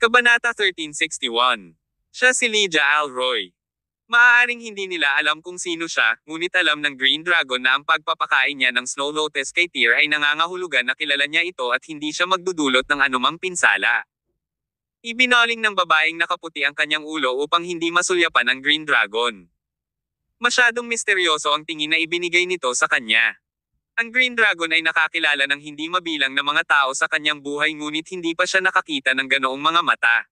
Kabanata 1361. Siya si Lydia Alroy. Maaaring hindi nila alam kung sino siya, ngunit alam ng Green Dragon na ang pagpapakain niya ng Snow Lotus kay Tyr ay nangangahulugan na kilala niya ito at hindi siya magdudulot ng anumang pinsala. Ibinaling ng babaeng nakaputi ang kanyang ulo upang hindi masulyapan ang Green Dragon. Masyadong misteryoso ang tingin na ibinigay nito sa kanya. Ang Green Dragon ay nakakilala ng hindi mabilang na mga tao sa kanyang buhay ngunit hindi pa siya nakakita ng ganoong mga mata.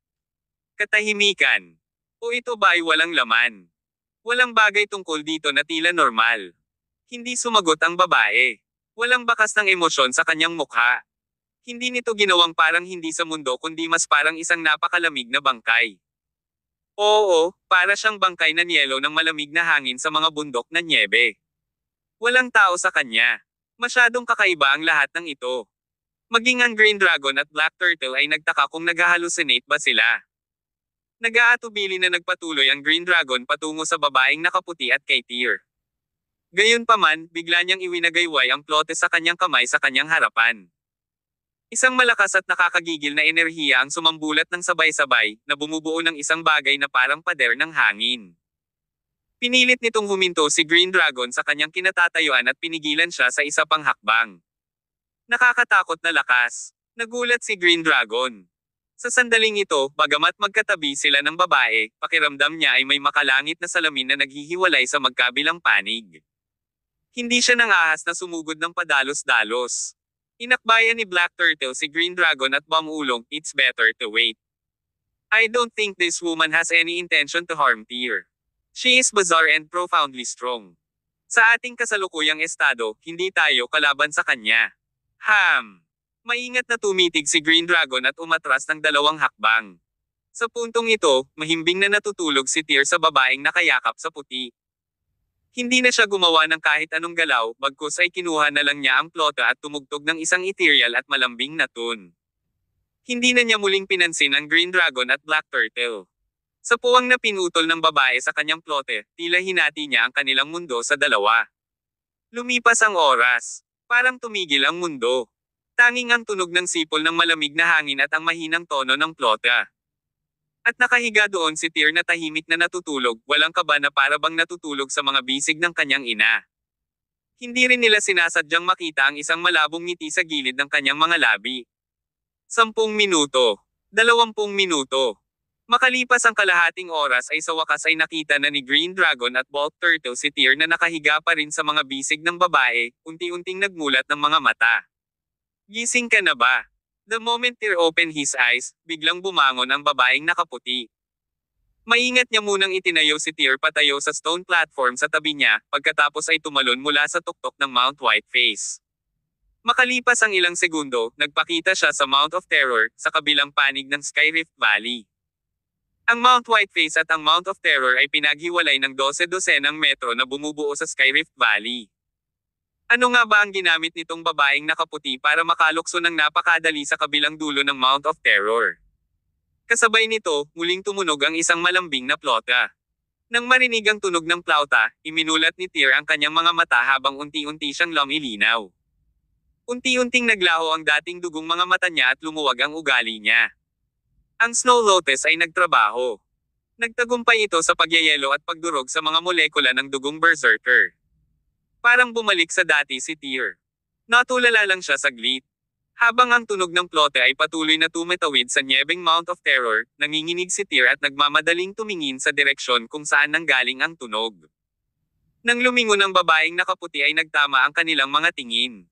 Katahimikan. O ito ba ay walang laman? Walang bagay tungkol dito na tila normal. Hindi sumagot ang babae. Walang bakas ng emosyon sa kanyang mukha. Hindi nito ginawang parang hindi sa mundo kundi mas parang isang napakalamig na bangkay. Oo, para siyang bangkay na niyelo ng malamig na hangin sa mga bundok na nyebe. Walang tao sa kanya. Masyadong kakaiba ang lahat ng ito. Maging ang Green Dragon at Black Turtle ay nagtaka kung nag-hallucinate ba sila. Nag-aatubili na nagpatuloy ang Green Dragon patungo sa babaeng nakaputi at kay Tyr. Gayunpaman, bigla niyang iwinagayway ang plote sa kanyang kamay sa kanyang harapan. Isang malakas at nakakagigil na enerhiya ang sumambulat ng sabay-sabay, na bumubuo ng isang bagay na parang pader ng hangin. Pinilit nitong huminto si Green Dragon sa kanyang kinatatayuan at pinigilan siya sa isa pang hakbang. Nakakatakot na lakas. Nagulat si Green Dragon. Sa sandaling ito, bagamat magkatabi sila ng babae, pakiramdam niya ay may makalangit na salamin na naghihiwalay sa magkabilang panig. Hindi siya nang ahas na sumugod ng padalos-dalos. Inakbayan ni Black Turtle si Green Dragon at bumulong, "It's better to wait. I don't think this woman has any intention to harm Tyr. She is bizarre and profoundly strong. Sa ating kasalukuyang estado, hindi tayo kalaban sa kanya." Maingat na tumitig si Green Dragon at umatras ng 2 hakbang. Sa puntong ito, mahimbing na natutulog si Tyr sa babaeng nakayakap sa puti. Hindi na siya gumawa ng kahit anong galaw, bagkus ay kinuha na lang niya ang plota at tumugtog ng isang ethereal at malambing na tune. Hindi na niya muling pinansin ang Green Dragon at Black Turtle. Sa puwang na pinutol ng babae sa kanyang plote, tila hinati niya ang kanilang mundo sa 2. Lumipas ang oras. Parang tumigil ang mundo. Tanging ang tunog ng sipol ng malamig na hangin at ang mahinang tono ng plota. At nakahiga doon si Tyr na tahimik na natutulog, walang kaba na para bang natutulog sa mga bisig ng kanyang ina. Hindi rin nila sinasadyang makita ang isang malabong ngiti sa gilid ng kanyang mga labi. 10 minuto. 20 minuto. Makalipas ang kalahating oras ay sa wakas ay nakita na ni Green Dragon at Black Turtle si Tyr na nakahiga pa rin sa mga bisig ng babae, unti-unting nagmulat ng mga mata. "Gising ka na ba?" The moment Tyr opened his eyes, biglang bumangon ang babaeng nakaputi. Maingat niya munang itinayo si Tyr patayo sa stone platform sa tabi niya, pagkatapos ay tumalon mula sa tuktok ng Mount Whiteface. Makalipas ang ilang segundo, nagpakita siya sa Mount of Terror, sa kabilang panig ng Skyrift Valley. Ang Mount Whiteface at ang Mount of Terror ay pinaghiwalay ng 12-dosenang metro na bumubuo sa Skyrift Valley. Ano nga ba ang ginamit nitong babaeng nakaputi para makalukso ng napakadali sa kabilang dulo ng Mount of Terror? Kasabay nito, muling tumunog ang isang malambing na plota. Nang marinig ang tunog ng plauta, iminulat ni Tyr ang kanyang mga mata habang unti-unti siyang lumilinaw. Unti-unting naglaho ang dating dugong mga mata niya at lumuwag ang ugali niya. Ang Snow Lotus ay nagtrabaho. Nagtagumpay ito sa pagyayelo at pagdurog sa mga molekula ng dugong berserker. Parang bumalik sa dati si Tyr. Natulala lang siya saglit. Habang ang tunog ng plote ay patuloy na tumitawid sa nyebeng Mount of Terror, nanginginig si Tyr at nagmamadaling tumingin sa direksyon kung saan nanggaling ang tunog. Nang lumingon ang babaeng nakaputi ay nagtama ang kanilang mga tingin.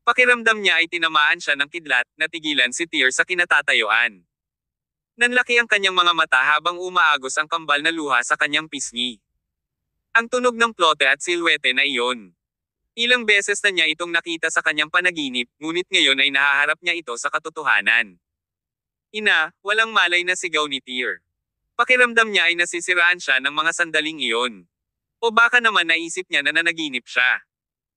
Pakiramdam niya ay tinamaan siya ng kidlat, natigilan si Tyr sa kinatatayuan. Nanlaki ang kanyang mga mata habang umaagos ang kambal na luha sa kanyang pisngi. Ang tunog ng plote at silwete na iyon. Ilang beses na niya itong nakita sa kanyang panaginip, ngunit ngayon ay nahaharap niya ito sa katotohanan. "Ina," walang malay na sigaw ni Tyr. Pakiramdam niya ay nasisiraan siya ng mga sandaling iyon. O baka naman naisip niya na nanaginip siya.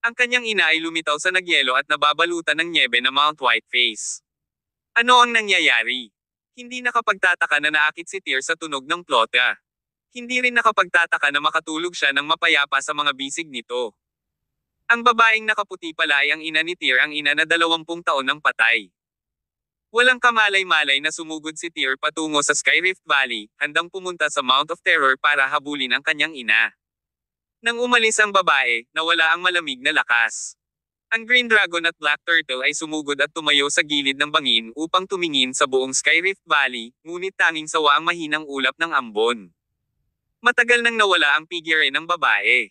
Ang kanyang ina ay lumitaw sa nagyelo at nababalutan ng nyebe na Mount Whiteface. Ano ang nangyayari? Hindi nakapagtataka na naakit si Tyr sa tunog ng plota. Hindi rin nakapagtataka na makatulog siya ng mapayapa sa mga bisig nito. Ang babaeng nakaputi pala ay ang ina ni Tyr, ang ina na 20 taon nang patay. Walang kamalay-malay na sumugod si Tyr patungo sa Skyrift Valley, handang pumunta sa Mount of Terror para habulin ang kanyang ina. Nang umalis ang babae, nawala ang malamig na lakas. Ang Green Dragon at Black Turtle ay sumugod at tumayo sa gilid ng bangin upang tumingin sa buong Skyrift Valley, ngunit tanging sawa ang mahinang ulap ng ambon. Matagal nang nawala ang pigire ng babae.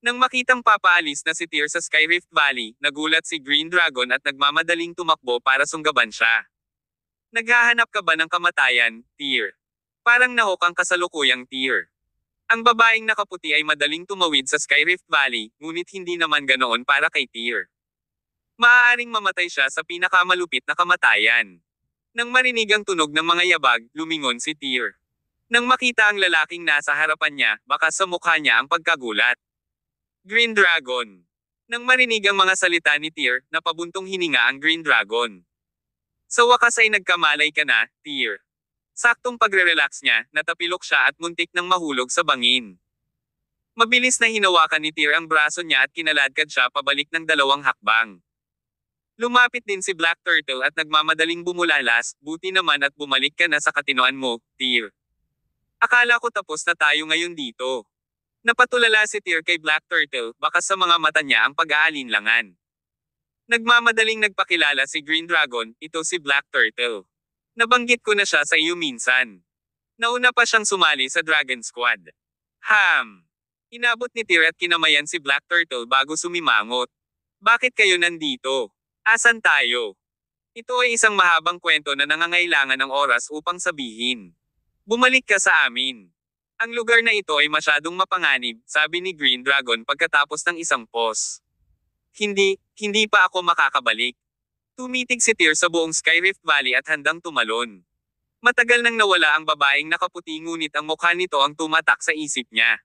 Nang makitang papaalis na si Tyr sa Skyrift Valley, nagulat si Green Dragon at nagmamadaling tumakbo para sunggaban siya. Naghahanap ka ba ng kamatayan, Tyr? Parang nahok ang kasalukuyang Tyr. Ang babaeng nakaputi ay madaling tumawid sa Skyrift Valley, ngunit hindi naman ganoon para kay Tyr. Maaaring mamatay siya sa pinakamalupit na kamatayan. Nang marinig ang tunog ng mga yabag, lumingon si Tyr. Nang makita ang lalaking nasa harapan niya, bakas sa mukha niya ang pagkagulat. Green Dragon. Nang marinig ang mga salita ni Tyr, napabuntong hininga ang Green Dragon. Sa wakas ay nagkamalay ka na, Tyr. Saktong pagre-relax niya, natapilok siya at muntik nang mahulog sa bangin. Mabilis na hinawakan ni Tyr ang braso niya at kinaladkad siya pabalik ng 2 hakbang. Lumapit din si Black Turtle at nagmamadaling bumulalas, buti naman at bumalik ka na sa katinoan mo, Tyr. Akala ko tapos na tayo ngayon dito. Napatulala si Tyr kay Black Turtle, baka sa mga mata niya ang pag-aalinlangan. Nagmamadaling nagpakilala si Green Dragon, ito si Black Turtle. Nabanggit ko na siya sa iyo minsan. Nauna pa siyang sumali sa Dragon Squad. Inabot ni Tyr at kinamayan si Black Turtle bago sumimangot. Bakit kayo nandito? Asan tayo? Ito ay isang mahabang kwento na nangangailangan ng oras upang sabihin. Bumalik ka sa amin. Ang lugar na ito ay masyadong mapanganib, sabi ni Green Dragon pagkatapos ng isang pause. Hindi pa ako makakabalik. Tumitig si Tyr sa buong Skyrift Valley at handang tumalon. Matagal nang nawala ang babaeng nakaputi ngunit ang mukha nito ang tumatak sa isip niya.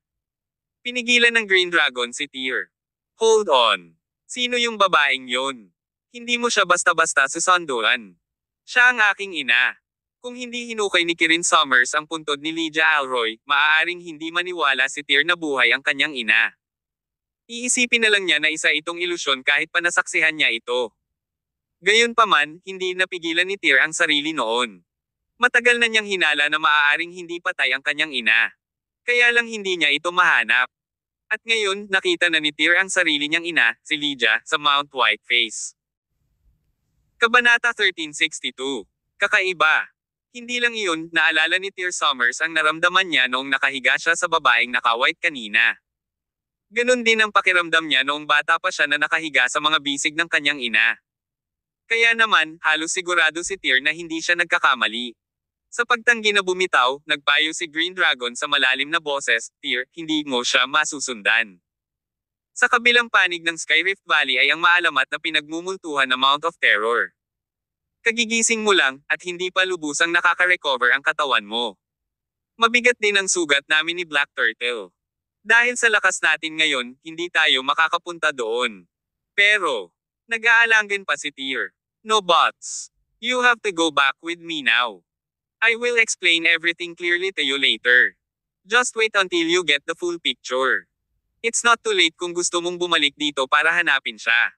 Pinigilan ng Green Dragon si Tyr. Hold on. Sino yung babaeng yon? Hindi mo siya basta-basta susunduan. Siya ang aking ina. Kung hindi hinukay ni Kirin Summers ang puntod ni Lydia Alroy, maaaring hindi maniwala si Tyr na buhay ang kanyang ina. Iisipin na lang niya na isa itong ilusyon kahit pa nasaksihan niya ito. Gayunpaman, hindi napigilan ni Tyr ang sarili noon. Matagal na niyang hinala na maaaring hindi patay ang kanyang ina. Kaya lang hindi niya ito mahanap. At ngayon, nakita na ni Tyr ang sarili niyang ina, si Lydia, sa Mount Whiteface. Kabanata 1362. Kakaiba. Hindi lang iyon, naalala ni Tyr Summers ang naramdaman niya noong nakahiga siya sa babaeng naka-white kanina. Ganon din ang pakiramdam niya noong bata pa siya na nakahiga sa mga bisig ng kanyang ina. Kaya naman, halos sigurado si Tyr na hindi siya nagkakamali. Sa pagtanggi na bumitaw, nagpayo si Green Dragon sa malalim na boses, Tyr, hindi mo siya masusundan. Sa kabilang panig ng Skyrift Valley ay ang maalamat na pinagmumultuhan na Mount of Terror. Kagigising mo lang, at hindi pa lubusang nakaka-recover ang katawan mo. Mabigat din ang sugat namin ni Black Turtle. Dahil sa lakas natin ngayon, hindi tayo makakapunta doon. Pero, nag-aalangin pa si Tyr. No buts. You have to go back with me now. I will explain everything clearly to you later. Just wait until you get the full picture. It's not too late kung gusto mong bumalik dito para hanapin siya.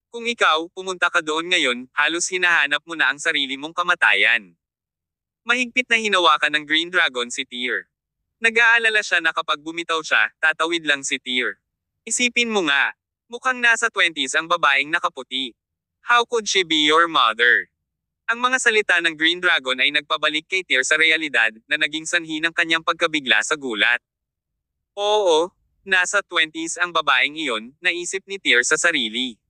Kung ikaw, pumunta ka doon ngayon, halos hinahanap mo na ang sarili mong kamatayan. Mahigpit na hinawakan ng Green Dragon si Tyr. Nag-aalala siya na kapag bumitaw siya, tatawid lang si Tyr. Isipin mo nga, mukhang nasa 20s ang babaeng nakaputi. How could she be your mother? Ang mga salita ng Green Dragon ay nagpabalik kay Tyr sa realidad na naging sanhi ng kanyang pagkabigla sa gulat. Oo, nasa 20s ang babaeng iyon, naisip ni Tyr sa sarili.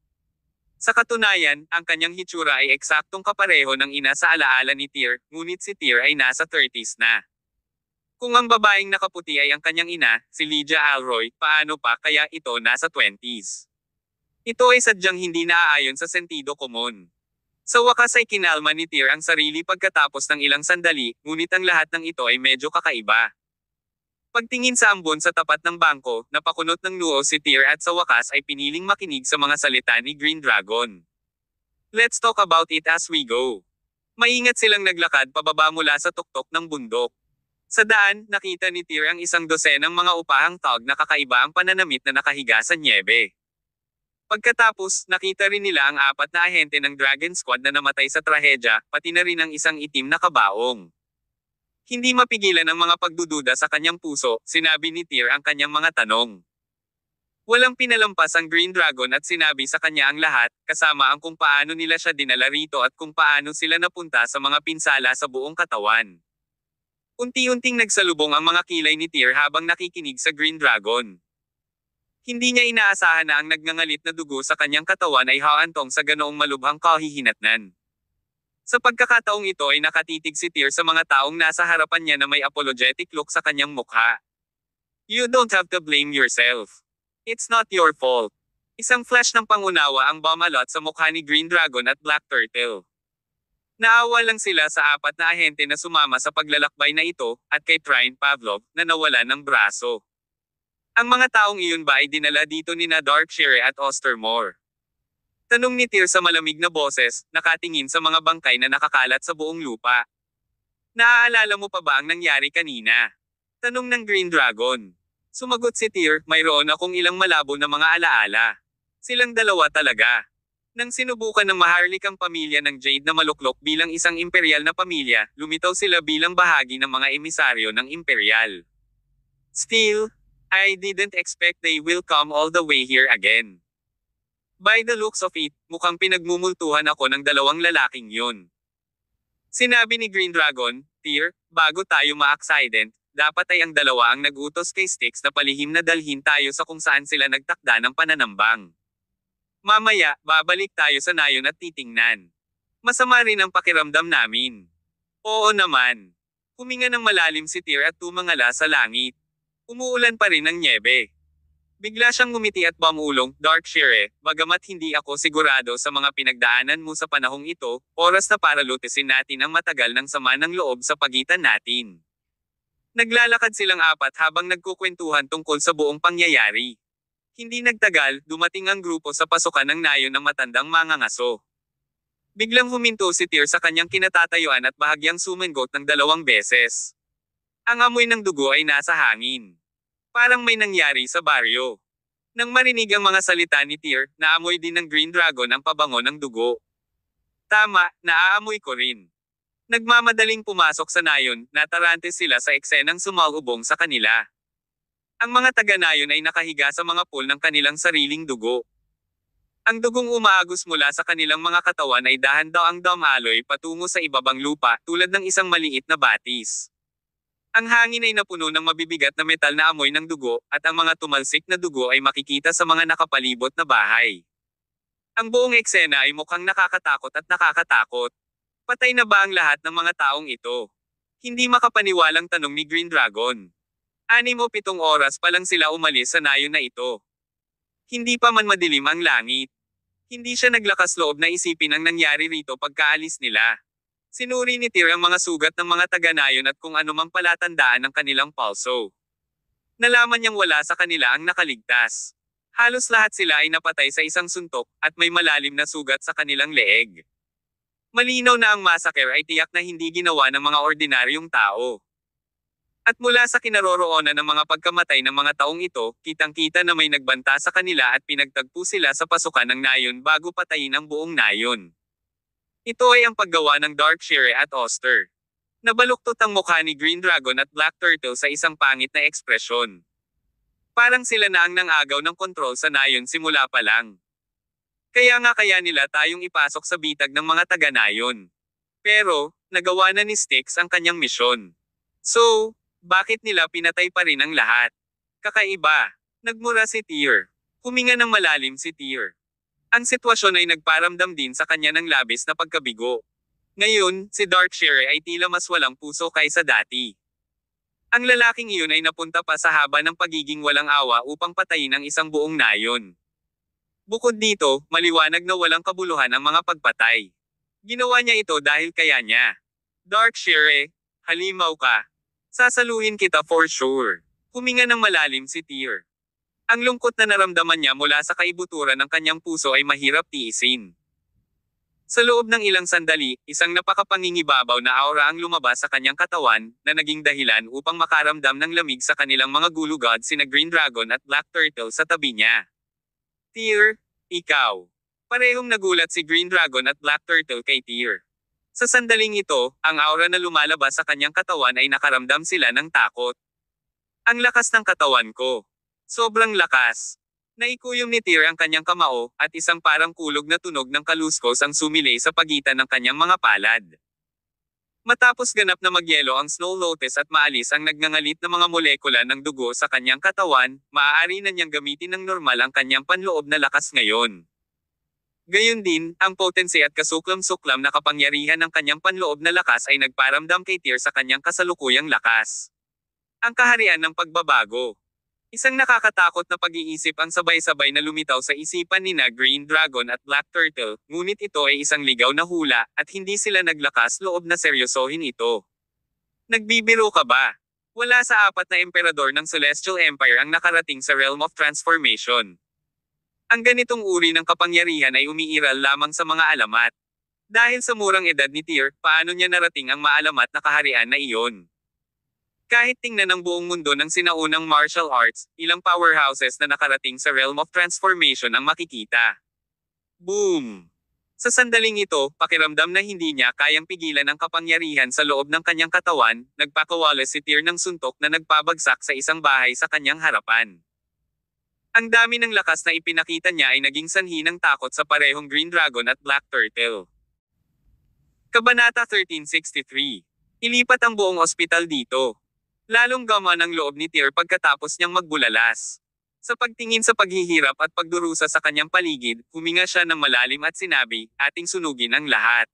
Sa katunayan, ang kanyang hitsura ay eksaktong kapareho ng ina sa alaala ni Tyr, ngunit si Tyr ay nasa 30s na. Kung ang babaeng nakaputi ay ang kanyang ina, si Lydia Alroy, paano pa kaya ito nasa 20s? Ito ay sadyang hindi naaayon sa sentido komon. Sa wakas ay kinalma ni Tyr ang sarili pagkatapos ng ilang sandali, ngunit ang lahat ng ito ay medyo kakaiba. Pagtingin sa ambon sa tapat ng bangko, napakunot ng noo si Tyr at sa wakas ay piniling makinig sa mga salita ni Green Dragon. Let's talk about it as we go. Maingat silang naglakad pababa mula sa tuktok ng bundok. Sa daan, nakita ni Tyr ang isang dosenang mga upahang tog na kakaiba ang pananamit na nakahiga sa nyebe. Pagkatapos, nakita rin nila ang 4 na ahente ng Dragon Squad na namatay sa trahedya, pati na rin ang isang itim na kabaong. Hindi mapigilan ang mga pagdududa sa kanyang puso, sinabi ni Tyr ang kanyang mga tanong. Walang pinalampas ang Green Dragon at sinabi sa kanya ang lahat, kasama ang kung paano nila siya dinala rito at kung paano sila napunta sa mga pinsala sa buong katawan. Unti-unting nagsalubong ang mga kilay ni Tyr habang nakikinig sa Green Dragon. Hindi niya inaasahan na ang nagngangalit na dugo sa kanyang katawan ay haantong sa ganoong malubhang kahihinatnan. Sa pagkakataong ito ay nakatitig si Tyr sa mga taong nasa harapan niya na may apologetic look sa kanyang mukha. You don't have to blame yourself. It's not your fault. Isang flash ng pangunawa ang bumalot sa mukha ni Green Dragon at Black Turtle. Naawa lang sila sa 4 na ahente na sumama sa paglalakbay na ito, at kay Trine Pavlov, na nawala ng braso. Ang mga taong iyon ba ay dinala dito ni na Darkshire at Ostermore? Tanong ni Tyr sa malamig na boses, nakatingin sa mga bangkay na nakakalat sa buong lupa. Naaalala mo pa ba ang nangyari kanina? Tanong ng Green Dragon. Sumagot si Tyr, mayroon akong ilang malabo na mga alaala. Silang dalawa talaga. Nang sinubukan ng maharlikang pamilya ng Jade na maluklok bilang isang imperial na pamilya, lumitaw sila bilang bahagi ng mga emisaryo ng imperial. Still, I didn't expect they will come all the way here again. By the looks of it, mukhang pinagmumultuhan ako ng dalawang lalaking yun. Sinabi ni Green Dragon, Tyr, bago tayo ma-accident, dapat ay ang dalawa ang nag-utos kay Styx na palihim na dalhin tayo sa kung saan sila nagtakda ng pananambang. Mamaya, babalik tayo sa nayon at titingnan. Masama rin ang pakiramdam namin. Oo naman. Huminga ng malalim si Tyr at tumangala sa langit. Umuulan pa rin ng nyebe. Bigla siyang ngumiti at bumulong, Darkshire, bagamat hindi ako sigurado sa mga pinagdaanan mo sa panahong ito, oras na para lutisin natin ang matagal ng sama ng loob sa pagitan natin. Naglalakad silang 4 habang nagkukwentuhan tungkol sa buong pangyayari. Hindi nagtagal, dumating ang grupo sa pasukan ng nayon ng matandang mangangaso. Biglang huminto si Tyr sa kanyang kinatatayuan at bahagyang sumengot ng 2 beses. Ang amoy ng dugo ay nasa hangin. Parang may nangyari sa baryo. Nang marinig ang mga salita ni Tyr, naamoy din ng Green Dragon ang pabango ng dugo. Tama, naaamoy ko rin. Nagmamadaling pumasok sa nayon, natarante sila sa eksenang sumalubong sa kanila. Ang mga taga-nayon ay nakahiga sa mga pool ng kanilang sariling dugo. Ang dugong umaagos mula sa kanilang mga katawan ay dahan-daang dumaloy patungo sa ibabang lupa tulad ng isang maliit na batis. Ang hangin ay napuno ng mabibigat na metal na amoy ng dugo, at ang mga tumalsik na dugo ay makikita sa mga nakapalibot na bahay. Ang buong eksena ay mukhang nakakatakot at nakakatakot. Patay na ba ang lahat ng mga taong ito? Hindi makapaniwalang tanong ni Green Dragon. 6 o 7 oras pa lang sila umalis sa nayon na ito. Hindi pa man madilim ang langit. Hindi siya naglakas loob na isipin ang nangyari rito pagkaalis nila. Sinuri ni Tyr ang mga sugat ng mga taga-nayon at kung anumang palatandaan ng kanilang pulso. Nalaman niyang wala sa kanila ang nakaligtas. Halos lahat sila ay napatay sa isang suntok, at may malalim na sugat sa kanilang leeg. Malinaw na ang massacre ay tiyak na hindi ginawa ng mga ordinaryong tao. At mula sa kinaroroonan ng mga pagkamatay ng mga taong ito, kitang-kita na may nagbanta sa kanila at pinagtagpo sila sa pasukan ng nayon bago patayin ang buong nayon. Ito ay ang paggawa ng Darkshire at Oster. Nabaluktot ang mukha ni Green Dragon at Black Turtle sa isang pangit na ekspresyon. Parang sila na ang nangagaw ng kontrol sa nayon simula pa lang. Kaya nila tayong ipasok sa bitag ng mga taga-nayon. Pero, nagawa na ni Styx ang kanyang misyon. So, bakit nila pinatay pa rin ang lahat? Kakaiba. Nagmura si Tyr. Huminga ng malalim si Tyr. Ang sitwasyon ay nagparamdam din sa kanya ng labis na pagkabigo. Ngayon, si Darkshire ay tila mas walang puso kaysa dati. Ang lalaking iyon ay napunta pa sa haba ng pagiging walang awa upang patayin ang isang buong nayon. Bukod dito, maliwanag na walang kabuluhan ang mga pagpatay. Ginawa niya ito dahil kaya niya. Darkshire, halimaw ka. Sasaluhin kita for sure. Huminga ng malalim si Tyr. Ang lungkot na naramdaman niya mula sa kaibuturan ng kanyang puso ay mahirap tiisin. Sa loob ng ilang sandali, isang napakapangingibabaw na aura ang lumabas sa kanyang katawan, na naging dahilan upang makaramdam ng lamig sa kanilang mga gulugod sina Green Dragon at Black Turtle sa tabi niya. Tyr, Ikaw. Parehong nagulat si Green Dragon at Black Turtle kay Tear. Sa sandaling ito, ang aura na lumalabas sa kanyang katawan ay nakaramdam sila ng takot. Ang lakas ng katawan ko. Sobrang lakas. Naikuyom ni Tear ang kanyang kamao, at isang parang kulog na tunog ng kaluskos ang sumilay sa pagitan ng kanyang mga palad. Matapos ganap na magyelo ang Snow Lotus at maalis ang nagngangalit na mga molekula ng dugo sa kanyang katawan, maaari na niyang gamitin ng normal ang kanyang panloob na lakas ngayon. Gayon din, ang potency at kasuklam-suklam na kapangyarihan ng kanyang panloob na lakas ay nagparamdam kay Tear sa kanyang kasalukuyang lakas. Ang kaharian ng pagbabago. Isang nakakatakot na pag-iisip ang sabay-sabay na lumitaw sa isipan nina Green Dragon at Black Turtle, ngunit ito ay isang ligaw na hula, at hindi sila naglakas loob na seryosohin ito. Nagbibiro ka ba? Wala sa 4 na emperador ng Celestial Empire ang nakarating sa Realm of Transformation. Ang ganitong uri ng kapangyarihan ay umiiral lamang sa mga alamat. Dahil sa murang edad ni Tear, paano niya narating ang maalamat na kaharian na iyon? Kahit tingnan ng buong mundo ng sinaunang martial arts, ilang powerhouses na nakarating sa Realm of Transformation ang makikita. Boom! Sa sandaling ito, pakiramdam na hindi niya kayang pigilan ang kapangyarihan sa loob ng kanyang katawan, nagpakawalas si Tear ng suntok na nagpabagsak sa isang bahay sa kanyang harapan. Ang dami ng lakas na ipinakita niya ay naging sanhi ng takot sa parehong Green Dragon at Black Turtle. Kabanata 1363. Ilipat ang buong ospital dito. Lalong gaman ang loob ni Tear pagkatapos niyang magbulalas. Sa pagtingin sa paghihirap at pagdurusa sa kanyang paligid, huminga siya ng malalim at sinabi, ating sunugin ang lahat.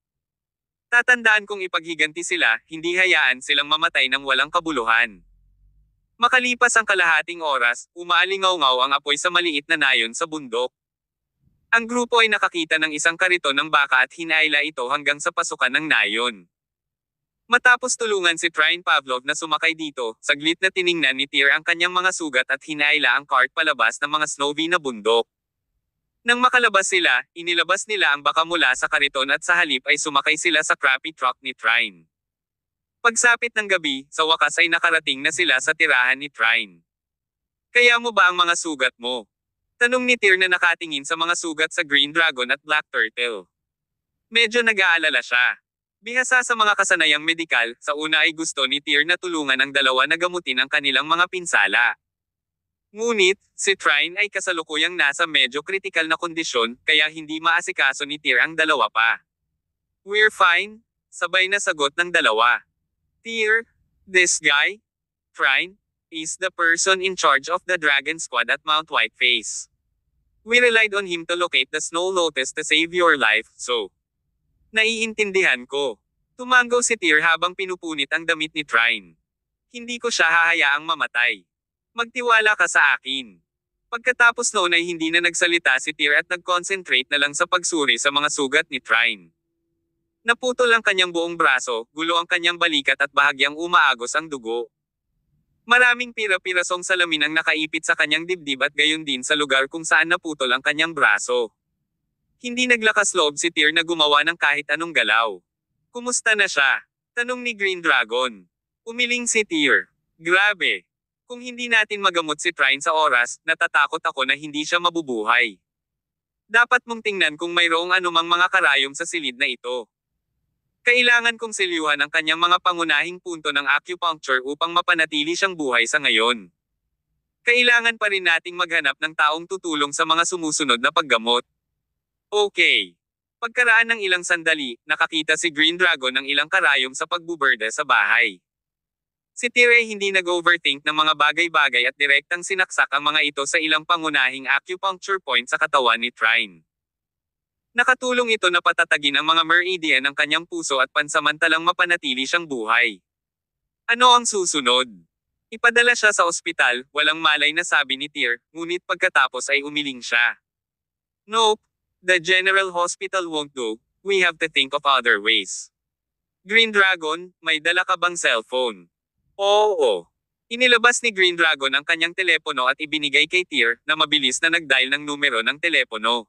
Tatandaan kong ipaghiganti sila, hindi hayaan silang mamatay ng walang kabuluhan. Makalipas ang kalahating oras, umaalingaw-ngaw ang apoy sa maliit na nayon sa bundok. Ang grupo ay nakakita ng isang kariton ng baka at hinaila ito hanggang sa pasukan ng nayon. Matapos tulungan si Trine Pavlov na sumakay dito, saglit na tiningnan ni Tear ang kanyang mga sugat at hinaila ang cart palabas ng mga snowy na bundok. Nang makalabas sila, inilabas nila ang baka mula sa kariton at sa halip ay sumakay sila sa crappy truck ni Trine. Pagsapit ng gabi, sa wakas ay nakarating na sila sa tirahan ni Trine. Kaya mo ba ang mga sugat mo? Tanong ni Tear na nakatingin sa mga sugat sa Green Dragon at Black Turtle. Medyo nag-aalala siya. Bihasa sa mga kasanayang medikal, sa una ay gusto ni Tear na tulungan ang dalawa na gamutin ang kanilang mga pinsala. Ngunit, si Trine ay kasalukuyang nasa medyo kritikal na kondisyon, kaya hindi maasikaso ni Tear ang dalawa pa. We're fine, sabay na sagot ng dalawa. Tear, this guy, Trine, is the person in charge of the Dragon Squad at Mount Whiteface. We relied on him to locate the Snow Lotus to save your life, so. Naiintindihan ko. Tumango si Tear habang pinupunit ang damit ni Trine. Hindi ko siya hahayaang mamatay. Magtiwala ka sa akin. Pagkatapos noon ay hindi na nagsalita si Tear at nag-concentrate na lang sa pagsuri sa mga sugat ni Trine. Naputol ang kanyang buong braso, gulo ang kanyang balikat at bahagyang umaagos ang dugo. Maraming pira-pirasong salamin ang nakaipit sa kanyang dibdib at gayon din sa lugar kung saan naputol ang kanyang braso. Hindi naglakas loob si Tear na gumawa ng kahit anong galaw. Kumusta na siya? Tanong ni Green Dragon. Umiling si Tear. Grabe. Kung hindi natin magamot si Trine sa oras, natatakot ako na hindi siya mabubuhay. Dapat mong tingnan kung mayroong anumang mga karayom sa silid na ito. Kailangan kong selyuhan ang kanyang mga pangunahing punto ng acupuncture upang mapanatili siyang buhay sa ngayon. Kailangan pa rin nating maghanap ng taong tutulong sa mga sumusunod na paggamot. Okay. Pagkaraan ng ilang sandali, nakakita si Green Dragon ng ilang karayom sa pagbuberde sa bahay. Si Tear ay hindi nag-overthink ng mga bagay-bagay at direktang sinaksak ang mga ito sa ilang pangunahing acupuncture point sa katawan ni Trine. Nakatulong ito na patatagin ang mga meridian ng kanyang puso at pansamantalang mapanatili siyang buhay. Ano ang susunod? Ipadala siya sa ospital, walang malay na sabi ni Tear, ngunit pagkatapos ay umiling siya. Nope. The General Hospital won't do, we have to think of other ways. Green Dragon, may dala ka bang cellphone? Oo. Inilabas ni Green Dragon ang kanyang telepono at ibinigay kay Tear, na mabilis na nag-dial ng numero ng telepono.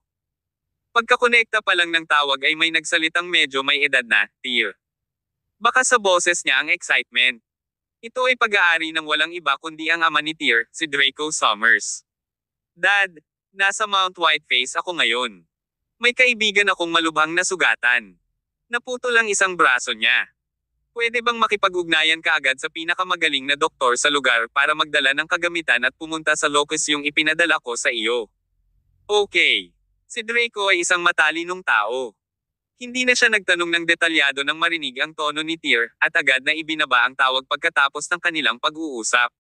Pagkakonekta pa lang ng tawag ay may nagsalitang medyo may edad na, Tear. Baka sa boses niya ang excitement. Ito ay pag-aari ng walang iba kundi ang ama ni Tear, si Draco Summers. Dad, Nasa Mount Whiteface ako ngayon. May kaibigan akong malubhang nasugatan. Naputol ang isang braso niya. Pwede bang makipag-ugnayan ka agad sa pinakamagaling na doktor sa lugar para magdala ng kagamitan at pumunta sa locus yung ipinadala ko sa iyo? Okay. Si Draco ay isang matalinong tao. Hindi na siya nagtanong ng detalyado nang marinig ang tono ni Tyr, at agad na ibinaba ang tawag pagkatapos ng kanilang pag-uusap.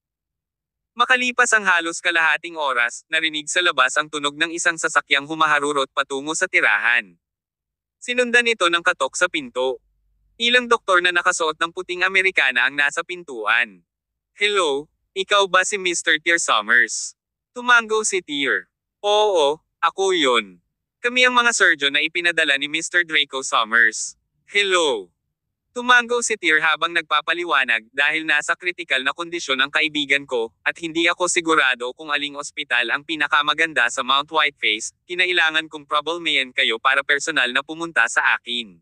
Makalipas ang halos kalahating oras, narinig sa labas ang tunog ng isang sasakyang humaharurot patungo sa tirahan. Sinundan ito ng katok sa pinto. Ilang doktor na nakasuot ng puting Amerikana ang nasa pintuan. Hello, ikaw ba si Mr. Tyr Summers? Tumango si Tyr. Oo, ako yun. Kami ang mga surgeon na ipinadala ni Mr. Draco Summers. Hello. Tumango si Tyr habang nagpapaliwanag dahil nasa kritikal na kondisyon ang kaibigan ko, at hindi ako sigurado kung aling ospital ang pinakamaganda sa Mount Whiteface, kinailangan kong problemayan kayo para personal na pumunta sa akin.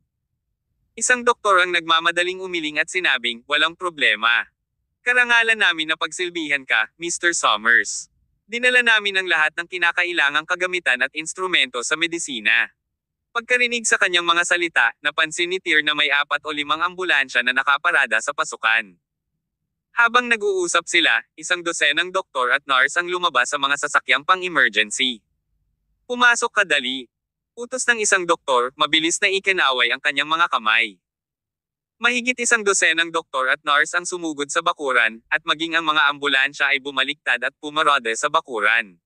Isang doktor ang nagmamadaling umiling at sinabing, walang problema. Karangalan namin na pagsilbihan ka, Mr. Summers. Dinala namin ang lahat ng kinakailangang kagamitan at instrumento sa medisina. Pagkarinig sa kanyang mga salita, napansin ni Tyr na may 4 o 5 ambulansya na nakaparada sa pasukan. Habang nag-uusap sila, 12 doktor at nurse ang lumabas sa mga sasakyang pang-emergency. Pumasok kadali. Utos ng isang doktor, mabilis na ikinaway ang kanyang mga kamay. Mahigit 12 doktor at nurse ang sumugod sa bakuran, at maging ang mga ambulansya ay bumaliktad at pumarode sa bakuran.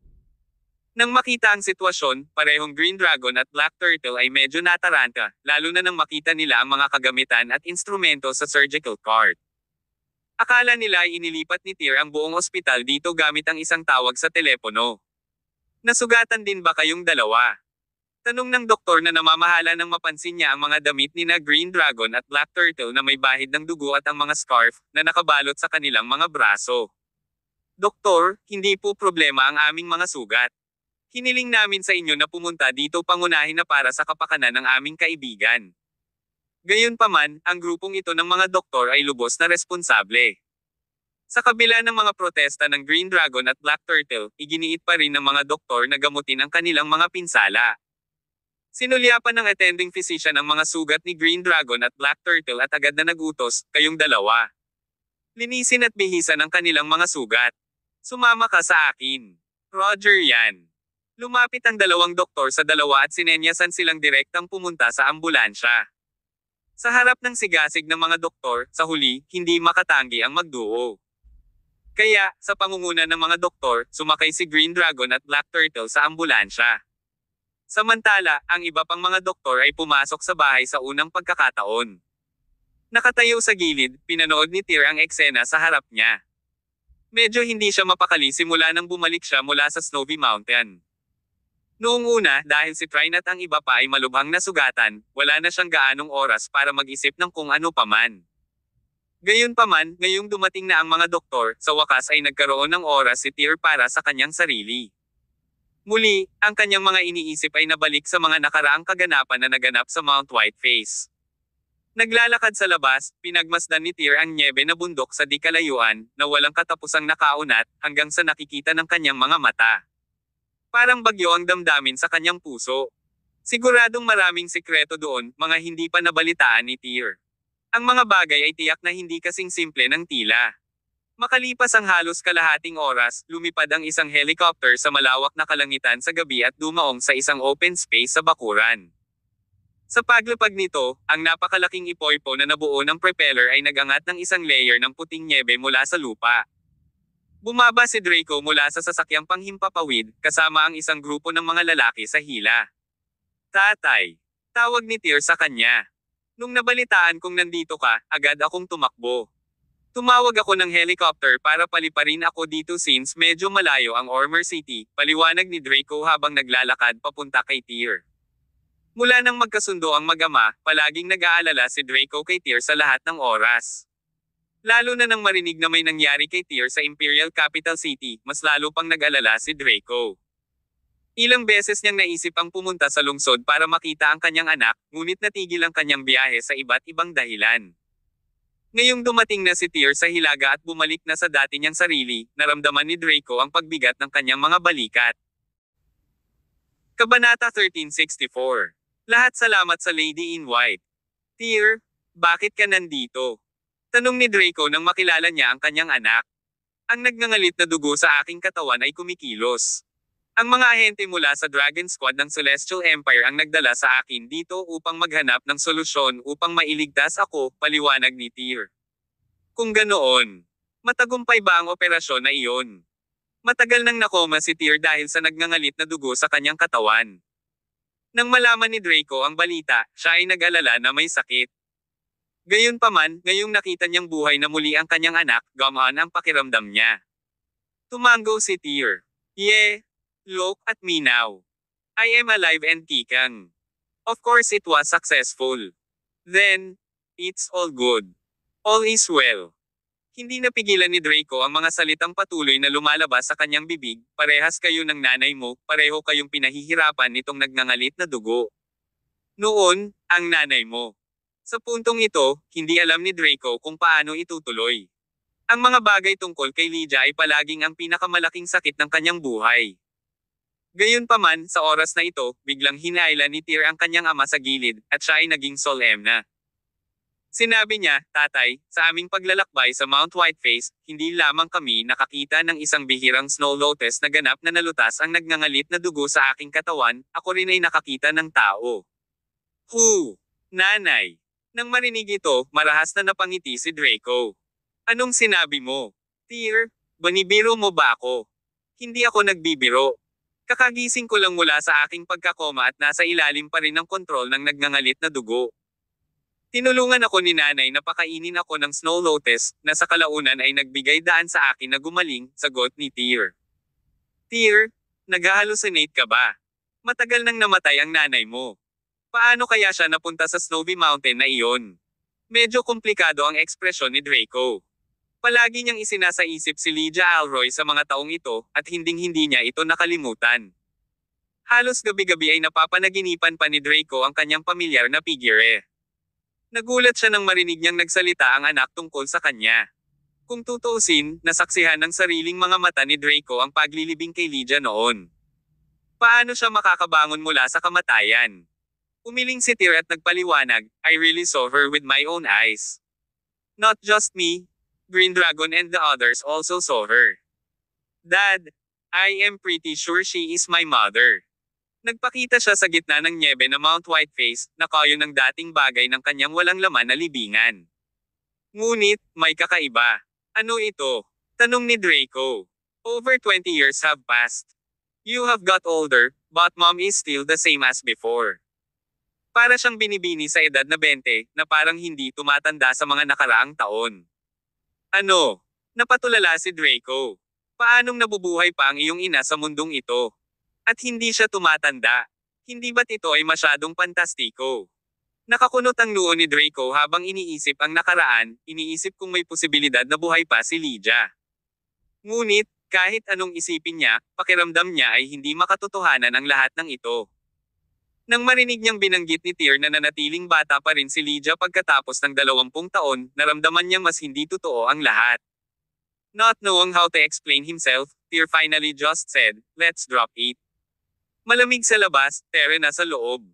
Nang makita ang sitwasyon, parehong Green Dragon at Black Turtle ay medyo nataranta, lalo na nang makita nila ang mga kagamitan at instrumento sa surgical cart. Akala nila ay inilipat ni Tyr ang buong ospital dito gamit ang isang tawag sa telepono. Nasugatan din ba kayong dalawa? Tanong ng doktor na namamahala nang mapansin niya ang mga damit ni na Green Dragon at Black Turtle na may bahid ng dugo at ang mga scarf na nakabalot sa kanilang mga braso. Doktor, hindi po problema ang aming mga sugat. Hiniling namin sa inyo na pumunta dito pangunahin na para sa kapakanan ng aming kaibigan. Gayunpaman, ang grupong ito ng mga doktor ay lubos na responsable. Sa kabila ng mga protesta ng Green Dragon at Black Turtle, iginiit pa rin ng mga doktor na gamutin ang kanilang mga pinsala. Sinulyapan ng attending physician ang mga sugat ni Green Dragon at Black Turtle at agad na nagutos, kayong dalawa. Linisin at bihisan ang kanilang mga sugat. Sumama ka sa akin. Roger yan. Lumapit ang 2 doktor sa dalawa at sinenyasan silang direktang pumunta sa ambulansya. Sa harap ng sigasig ng mga doktor, sa huli, hindi makatanggi ang magduo. Kaya, sa pangunguna ng mga doktor, sumakay si Green Dragon at Black Turtle sa ambulansya. Samantala, ang iba pang mga doktor ay pumasok sa bahay sa unang pagkakataon. Nakatayo sa gilid, pinanood ni Tyr ang eksena sa harap niya. Medyo hindi siya mapakali simula nang bumalik siya mula sa Snowy Mountain. Noong una, dahil si Trine at ang iba pa ay malubhang nasugatan, wala na siyang gaanong oras para mag-isip ng kung ano paman. Gayunpaman, ngayong dumating na ang mga doktor, sa wakas ay nagkaroon ng oras si Tyr para sa kanyang sarili. Muli, ang kanyang mga iniisip ay nabalik sa mga nakaraang kaganapan na naganap sa Mount Whiteface. Naglalakad sa labas, pinagmasdan ni Tyr ang nyebe na bundok sa di kalayuan, na walang katapusang nakaunat, hanggang sa nakikita ng kanyang mga mata. Parang bagyo ang damdamin sa kanyang puso. Siguradong maraming sikreto doon, mga hindi pa nabalitaan ni Tyr. Ang mga bagay ay tiyak na hindi kasing simple ng tila. Makalipas ang halos kalahating oras, lumipad ang isang helicopter sa malawak na kalangitan sa gabi at dumaong sa isang open space sa bakuran. Sa paglapag nito, ang napakalaking ipoypo na nabuo ng propeller ay nagangat ng isang layer ng puting nyebe mula sa lupa. Bumaba si Draco mula sa sasakyang panghimpapawid, kasama ang isang grupo ng mga lalaki sa hila. Tatay. Tawag ni Tyr sa kanya. Nung nabalitaan kong nandito ka, agad akong tumakbo. Tumawag ako ng helicopter para paliparin ako dito since medyo malayo ang Ormer City, paliwanag ni Draco habang naglalakad papunta kay Tyr. Mula nang magkasundo ang mag-ama, palaging nag-aalala si Draco kay Tyr sa lahat ng oras. Lalo na nang marinig na may nangyari kay Tyr sa Imperial Capital City, mas lalo pang nag-alala si Draco. Ilang beses niyang naisip ang pumunta sa lungsod para makita ang kanyang anak, ngunit natigil ang kanyang biyahe sa iba't ibang dahilan. Ngayong dumating na si Tyr sa hilaga at bumalik na sa dati niyang sarili, naramdaman ni Draco ang pagbigat ng kanyang mga balikat. Kabanata 1364. Lahat salamat sa Lady in White. Tyr, bakit ka nandito? Tanong ni Draco nang makilala niya ang kanyang anak. Ang nagngangalit na dugo sa aking katawan ay kumikilos. Ang mga ahente mula sa Dragon Squad ng Celestial Empire ang nagdala sa akin dito upang maghanap ng solusyon upang mailigtas ako, paliwanag ni Tyr. Kung ganoon, matagumpay ba ang operasyon na iyon? Matagal nang nakoma si Tyr dahil sa nagngangalit na dugo sa kanyang katawan. Nang malaman ni Draco ang balita, siya ay nag-alala na may sakit. Gayunpaman, ngayong nakita niyang buhay na muli ang kanyang anak, gumaan ang pakiramdam niya. Tumango si Tyr. Yeah, look at me now. I am alive and kikang. Of course it was successful. Then, it's all good. All is well. Hindi napigilan ni Draco ang mga salitang patuloy na lumalabas sa kanyang bibig, parehas kayo ng nanay mo, pareho kayong pinahihirapan nitong nagngangalit na dugo. Noon, ang nanay mo. Sa puntong ito, hindi alam ni Draco kung paano itutuloy. Ang mga bagay tungkol kay Lydia ay palaging ang pinakamalaking sakit ng kanyang buhay. Gayunpaman, sa oras na ito, biglang hinailan ni Tyr ang kanyang ama sa gilid, at siya ay naging solemna. Sinabi niya, Tatay, sa aming paglalakbay sa Mount Whiteface, hindi lamang kami nakakita ng isang bihirang snow lotus na ganap na nalutas ang nagngangalit na dugo sa aking katawan, ako rin ay nakakita ng tao. Nanay. Nang marinig ito, marahas na napangiti si Draco. Anong sinabi mo? Tyr, banibiro mo ba ako? Hindi ako nagbibiro. Kakagising ko lang mula sa aking pagkakoma at nasa ilalim pa rin ng kontrol ng nagngangalit na dugo. Tinulungan ako ni nanay na pakainin ako ng snow lotus, na sa kalaunan ay nagbigay daan sa akin na gumaling, sagot ni Tyr. Tyr, nag-hallucinate ka ba? Matagal nang namatay ang nanay mo. Paano kaya siya napunta sa Snowy Mountain na iyon? Medyo komplikado ang ekspresyon ni Draco. Palagi niyang isinasaisip si Lydia Alroy sa mga taong ito, at hinding-hindi niya ito nakalimutan. Halos gabi-gabi ay napapanaginipan pa ni Draco ang kanyang pamilyar na figure. Nagulat siya nang marinig niyang nagsalita ang anak tungkol sa kanya. Kung tutuusin, nasaksihan ng sariling mga mata ni Draco ang paglilibing kay Lydia noon. Paano siya makakabangon mula sa kamatayan? Umiling si Tyr at nagpaliwanag, I really saw her with my own eyes. Not just me, Green Dragon and the others also saw her. Dad, I am pretty sure she is my mother. Nagpakita siya sa gitna ng nyebe na Mount Whiteface, na kayo ng dating bagay ng kanyang walang laman na libingan. Ngunit, may kakaiba. Ano ito? Tanong ni Draco. Over 20 years have passed. You have got older, but mom is still the same as before. Para siyang binibini sa edad na 20, na parang hindi tumatanda sa mga nakaraang taon. Ano? Napatulala si Draco. Paanong nabubuhay pa ang iyong ina sa mundong ito? At hindi siya tumatanda. Hindi ba't ito ay masyadong pantastiko? Nakakunot ang noo ni Draco habang iniisip ang nakaraan, iniisip kung may posibilidad na buhay pa si Lydia. Ngunit, kahit anong isipin niya, pakiramdam niya ay hindi makatotohanan ang lahat ng ito. Nang marinig niyang binanggit ni Tyr na nanatiling bata pa rin si Lydia pagkatapos ng 20 taon, naramdaman niyang mas hindi totoo ang lahat. Not knowing how to explain himself, Tyr finally just said, let's drop it. Malamig sa labas, Tere nasa loob.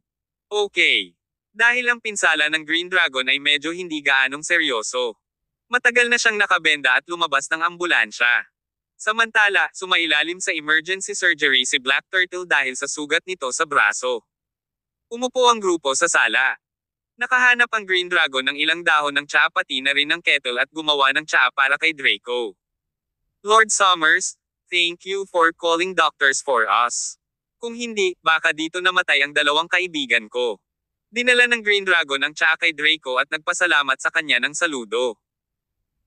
Okay. Dahil ang pinsala ng Green Dragon ay medyo hindi gaanong seryoso. Matagal na siyang nakabenda at lumabas ng ambulansya. Samantala, sumailalim sa emergency surgery si Black Turtle dahil sa sugat nito sa braso. Umupo ang grupo sa sala. Nakahanap ang Green Dragon ng ilang dahon ng tsaa pati na rin ng kettle at gumawa ng tsaa para kay Draco. Lord Summers, thank you for calling doctors for us. Kung hindi, baka dito namatay ang 2 kaibigan ko. Dinala ng Green Dragon ang tsaa kay Draco at nagpasalamat sa kanya ng saludo.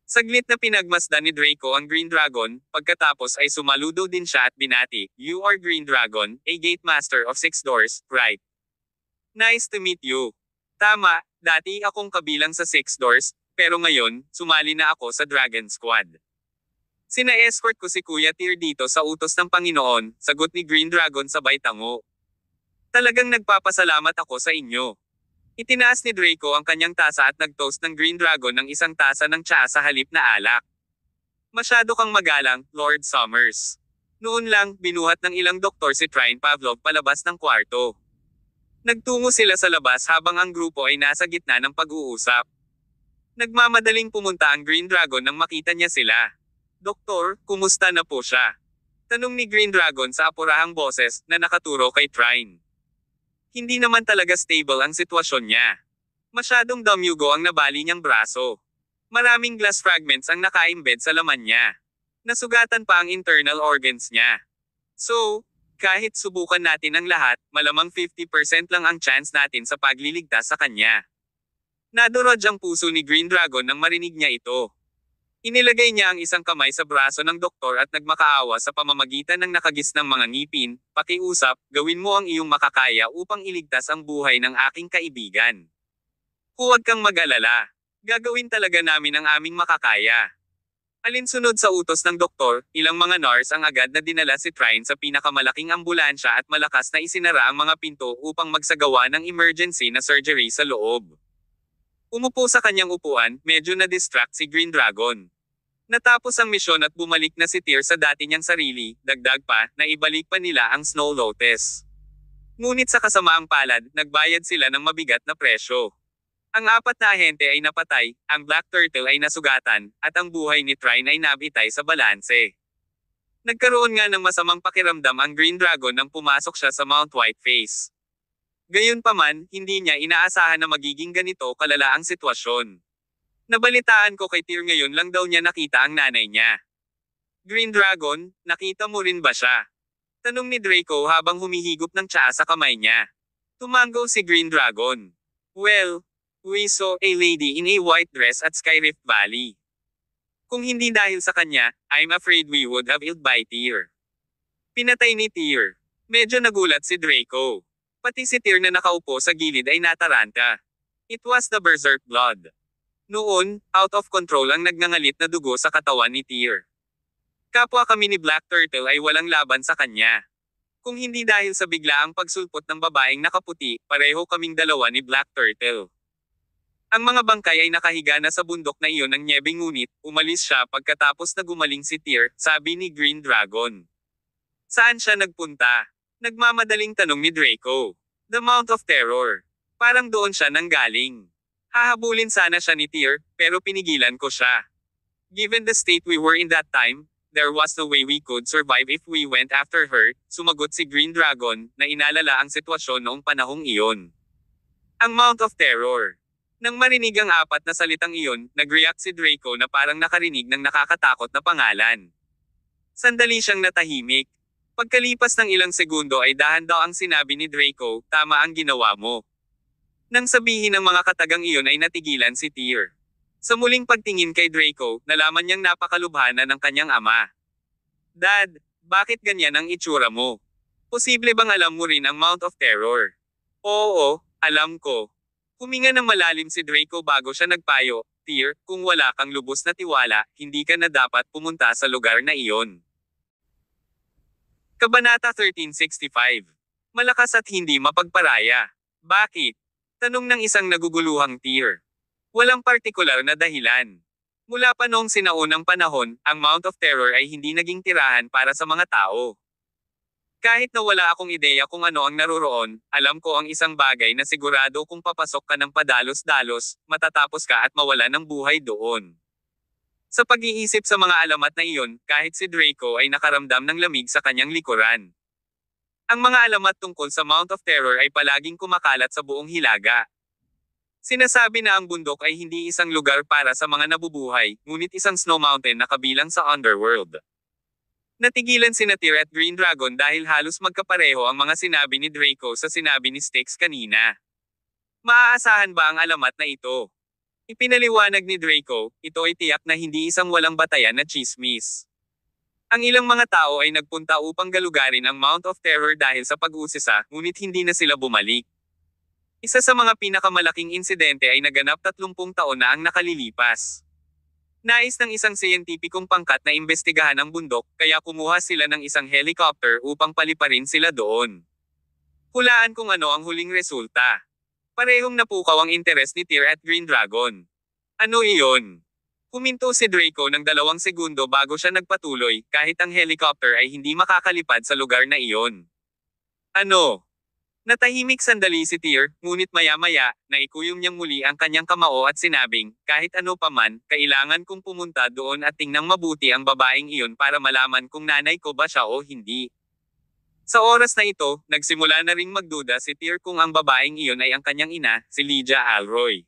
Saglit na pinagmasdan ni Draco ang Green Dragon, pagkatapos ay sumaludo din siya at binati, You are Green Dragon, a Gate Master of 6 Doors, right? Nice to meet you. Tama, dati akong kabilang sa 6 Doors, pero ngayon, sumali na ako sa Dragon Squad. Sina-escort ko si Kuya Tyr dito sa utos ng Panginoon, sagot ni Green Dragon sabay tango. Talagang nagpapasalamat ako sa inyo. Itinaas ni Draco ang kanyang tasa at nag-toast ng Green Dragon ng isang tasa ng tsaa sa halip na alak. Masyado kang magalang, Lord Summers. Noon lang, binuhat ng ilang doktor si Trine Pavlov palabas ng kwarto. Nagtungo sila sa labas habang ang grupo ay nasa gitna ng pag-uusap. Nagmamadaling pumunta ang Green Dragon nang makita niya sila. "Doktor, kumusta na po siya?" Tanong ni Green Dragon sa apurahang boses na nakaturo kay Trine. Hindi naman talaga stable ang sitwasyon niya. Masyadong damyugo ang nabali niyang braso. Maraming glass fragments ang nakaimbed sa laman niya. Nasugatan pa ang internal organs niya. So, kahit subukan natin ang lahat, malamang 50% lang ang chance natin sa pagliligtas sa kanya. Nadurog ang puso ni Green Dragon nang marinig niya ito. Inilagay niya ang isang kamay sa braso ng doktor at nagmakaawa sa pamamagitan ng nakagisnang mga ngipin. "Pakiusap, gawin mo ang iyong makakaya upang iligtas ang buhay ng aking kaibigan. Huwag kang mag-alala. Gagawin talaga namin ang aming makakaya." Alinsunod sa utos ng doktor, ilang mga nurse ang agad na dinala si Trine sa pinakamalaking ambulansya at malakas na isinara ang mga pinto upang magsagawa ng emergency na surgery sa loob. Umupo sa kanyang upuan, medyo na-distract si Green Dragon. Natapos ang misyon at bumalik na si Tyr sa dati niyang sarili, dagdag pa, na ibalik pa nila ang Snow Lotus. Ngunit sa kasamaang palad, nagbayad sila ng mabigat na presyo. Ang 4 na ahente ay napatay, ang Black Turtle ay nasugatan, at ang buhay ni Trine ay nabitay sa balanse. Nagkaroon nga ng masamang pakiramdam ang Green Dragon nang pumasok siya sa Mount Whiteface. Gayunpaman, hindi niya inaasahan na magiging ganito kalala ang sitwasyon. "Nabalitaan ko kay Tyr ngayon lang daw niya nakita ang nanay niya." "Green Dragon, nakita mo rin ba siya?" Tanong ni Draco habang humihigop ng tsaa sa kamay niya. Tumango si Green Dragon. "Well, we saw a lady in a white dress at Skyrift Valley. Kung hindi dahil sa kanya, I'm afraid we would have killed by Tyr." Pinatay ni Tyr. Medyo nagulat si Draco. Pati si Tyr na nakaupo sa gilid ay nataranta. It was the berserk blood. Noon, out of control ang nagngangalit na dugo sa katawan ni Tyr. Kapwa kami ni Black Turtle ay walang laban sa kanya. Kung hindi dahil sa biglaang pagsulpot ng babaeng nakaputi, pareho kaming dalawa ni Black Turtle. Ang mga bangkay ay nakahiga na sa bundok na iyon ng nyebe ngunit, umalis siya pagkatapos na gumaling si Tyr, sabi ni Green Dragon. Saan siya nagpunta? Nagmamadaling tanong ni Draco. The Mount of Terror. Parang doon siya nanggaling. Hahabulin sana siya ni Tyr, pero pinigilan ko siya. Given the state we were in that time, there was no way we could survive if we went after her, sumagot si Green Dragon, na inalala ang sitwasyon noong panahong iyon. Ang Mount of Terror. Nang marinig ang 4 na salitang iyon, nag-react si Draco na parang nakarinig ng nakakatakot na pangalan. Sandali siyang natahimik. Pagkalipas ng ilang segundo ay dahan-dahan ang sinabi ni Draco, "Tama ang ginawa mo." Nang sabihin ng mga katagang iyon ay natigilan si Tyr. Sa muling pagtingin kay Draco, nalaman niyang napakalubhana ng kanyang ama. "Dad, bakit ganyan ang itsura mo? Posible bang alam mo rin ang Mount of Terror?" "Oo, alam ko." Huminga ng malalim si Draco bago siya nagpayo, "Tyr, kung wala kang lubos na tiwala, hindi ka na dapat pumunta sa lugar na iyon." Kabanata 1365. Malakas at hindi mapagparaya. Bakit? Tanong ng isang naguguluhang Tyr. Walang partikular na dahilan. Mula pa noong sinaunang panahon, ang Mount of Terror ay hindi naging tirahan para sa mga tao. Kahit na wala akong ideya kung ano ang naroroon, alam ko ang isang bagay na sigurado kung papasok ka ng padalos-dalos, matatapos ka at mawala ng buhay doon. Sa pag-iisip sa mga alamat na iyon, kahit si Draco ay nakaramdam ng lamig sa kanyang likuran. Ang mga alamat tungkol sa Mount of Terror ay palaging kumakalat sa buong hilaga. Sinasabi na ang bundok ay hindi isang lugar para sa mga nabubuhay, ngunit isang snow mountain na kabilang sa underworld. Natigilan sina Tyr at Green Dragon dahil halos magkapareho ang mga sinabi ni Draco sa sinabi ni Styx kanina. Maaasahan ba ang alamat na ito? Ipinaliwanag ni Draco, ito ay tiyak na hindi isang walang batayan na tsismis. Ang ilang mga tao ay nagpunta upang galugarin ang Mount of Terror dahil sa pag-usisa, ngunit hindi na sila bumalik. Isa sa mga pinakamalaking insidente ay naganap 30 taon na ang nakalilipas. Nais ng isang siyentipikong pangkat na imbestigahan ang bundok, kaya kumuha sila ng isang helicopter upang paliparin sila doon. Hulaan kung ano ang huling resulta. Parehong napukaw ang interes ni Tyr at Green Dragon. Ano iyon? Huminto si Draco ng 2 segundo bago siya nagpatuloy, kahit ang helicopter ay hindi makakalipad sa lugar na iyon. Ano? Natahimik sandali si Tyr, ngunit maya-maya, naikuyom niyang muli ang kanyang kamao at sinabing, kahit ano paman, kailangan kong pumunta doon at tingnang mabuti ang babaeng iyon para malaman kung nanay ko ba siya o hindi. Sa oras na ito, nagsimula na ring magduda si Tyr kung ang babaeng iyon ay ang kanyang ina, si Lydia Alroy.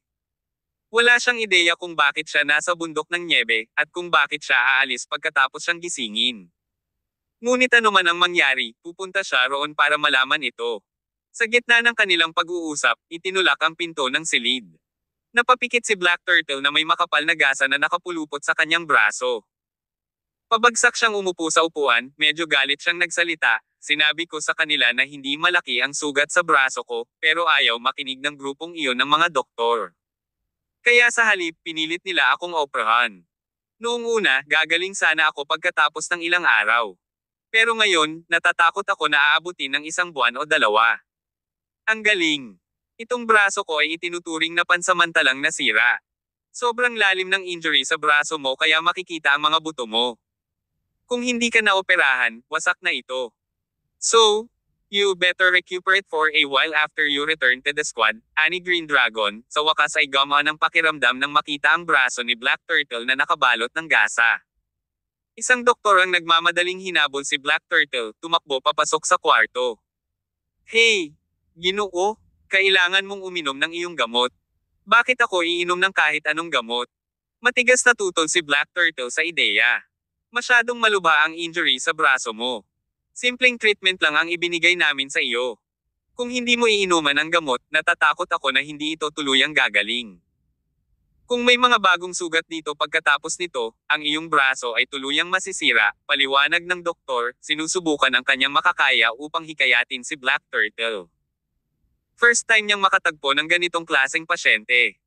Wala siyang ideya kung bakit siya nasa bundok ng nyebe, at kung bakit siya aalis pagkatapos siyang gisingin. Ngunit ano man ang mangyari, pupunta siya roon para malaman ito. Sa gitna ng kanilang pag-uusap, itinulak ang pinto ng silid. Napapikit si Black Turtle na may makapal na gasa na nakapulupot sa kanyang braso. Pabagsak siyang umupo sa upuan, medyo galit siyang nagsalita, sinabi ko sa kanila na hindi malaki ang sugat sa braso ko, pero ayaw makinig ng grupong iyon ng mga doktor. Kaya sa halip, pinilit nila akong operahan. Noong una, gagaling sana ako pagkatapos ng ilang araw. Pero ngayon, natatakot ako na aabutin ng 1 buwan o 2. Ang galing. Itong braso ko ay itinuturing na pansamantalang nasira. Sobrang lalim ng injury sa braso mo kaya makikita ang mga buto mo. Kung hindi ka naoperahan, wasak na ito. So, you better recuperate for a while after you return to the squad, ani Green Dragon. Sa wakas ay gumaan ang pakiramdam nang makita ang braso ni Black Turtle na nakabalot ng gasa. Isang doktor ang nagmamadaling hinabol si Black Turtle, tumakbo papasok sa kwarto. Hey! Ginoo, kailangan mong uminom ng iyong gamot. Bakit ako iinom ng kahit anong gamot? Matigas na tutol si Black Turtle sa ideya. Masyadong malubha ang injury sa braso mo. Simpleng treatment lang ang ibinigay namin sa iyo. Kung hindi mo iinuman ang gamot, natatakot ako na hindi ito tuluyang gagaling. Kung may mga bagong sugat dito pagkatapos nito, ang iyong braso ay tuluyang masisira, paliwanag ng doktor, sinusubukan ang kanyang makakaya upang hikayatin si Black Turtle. First time niyang makatagpo ng ganitong klaseng pasyente.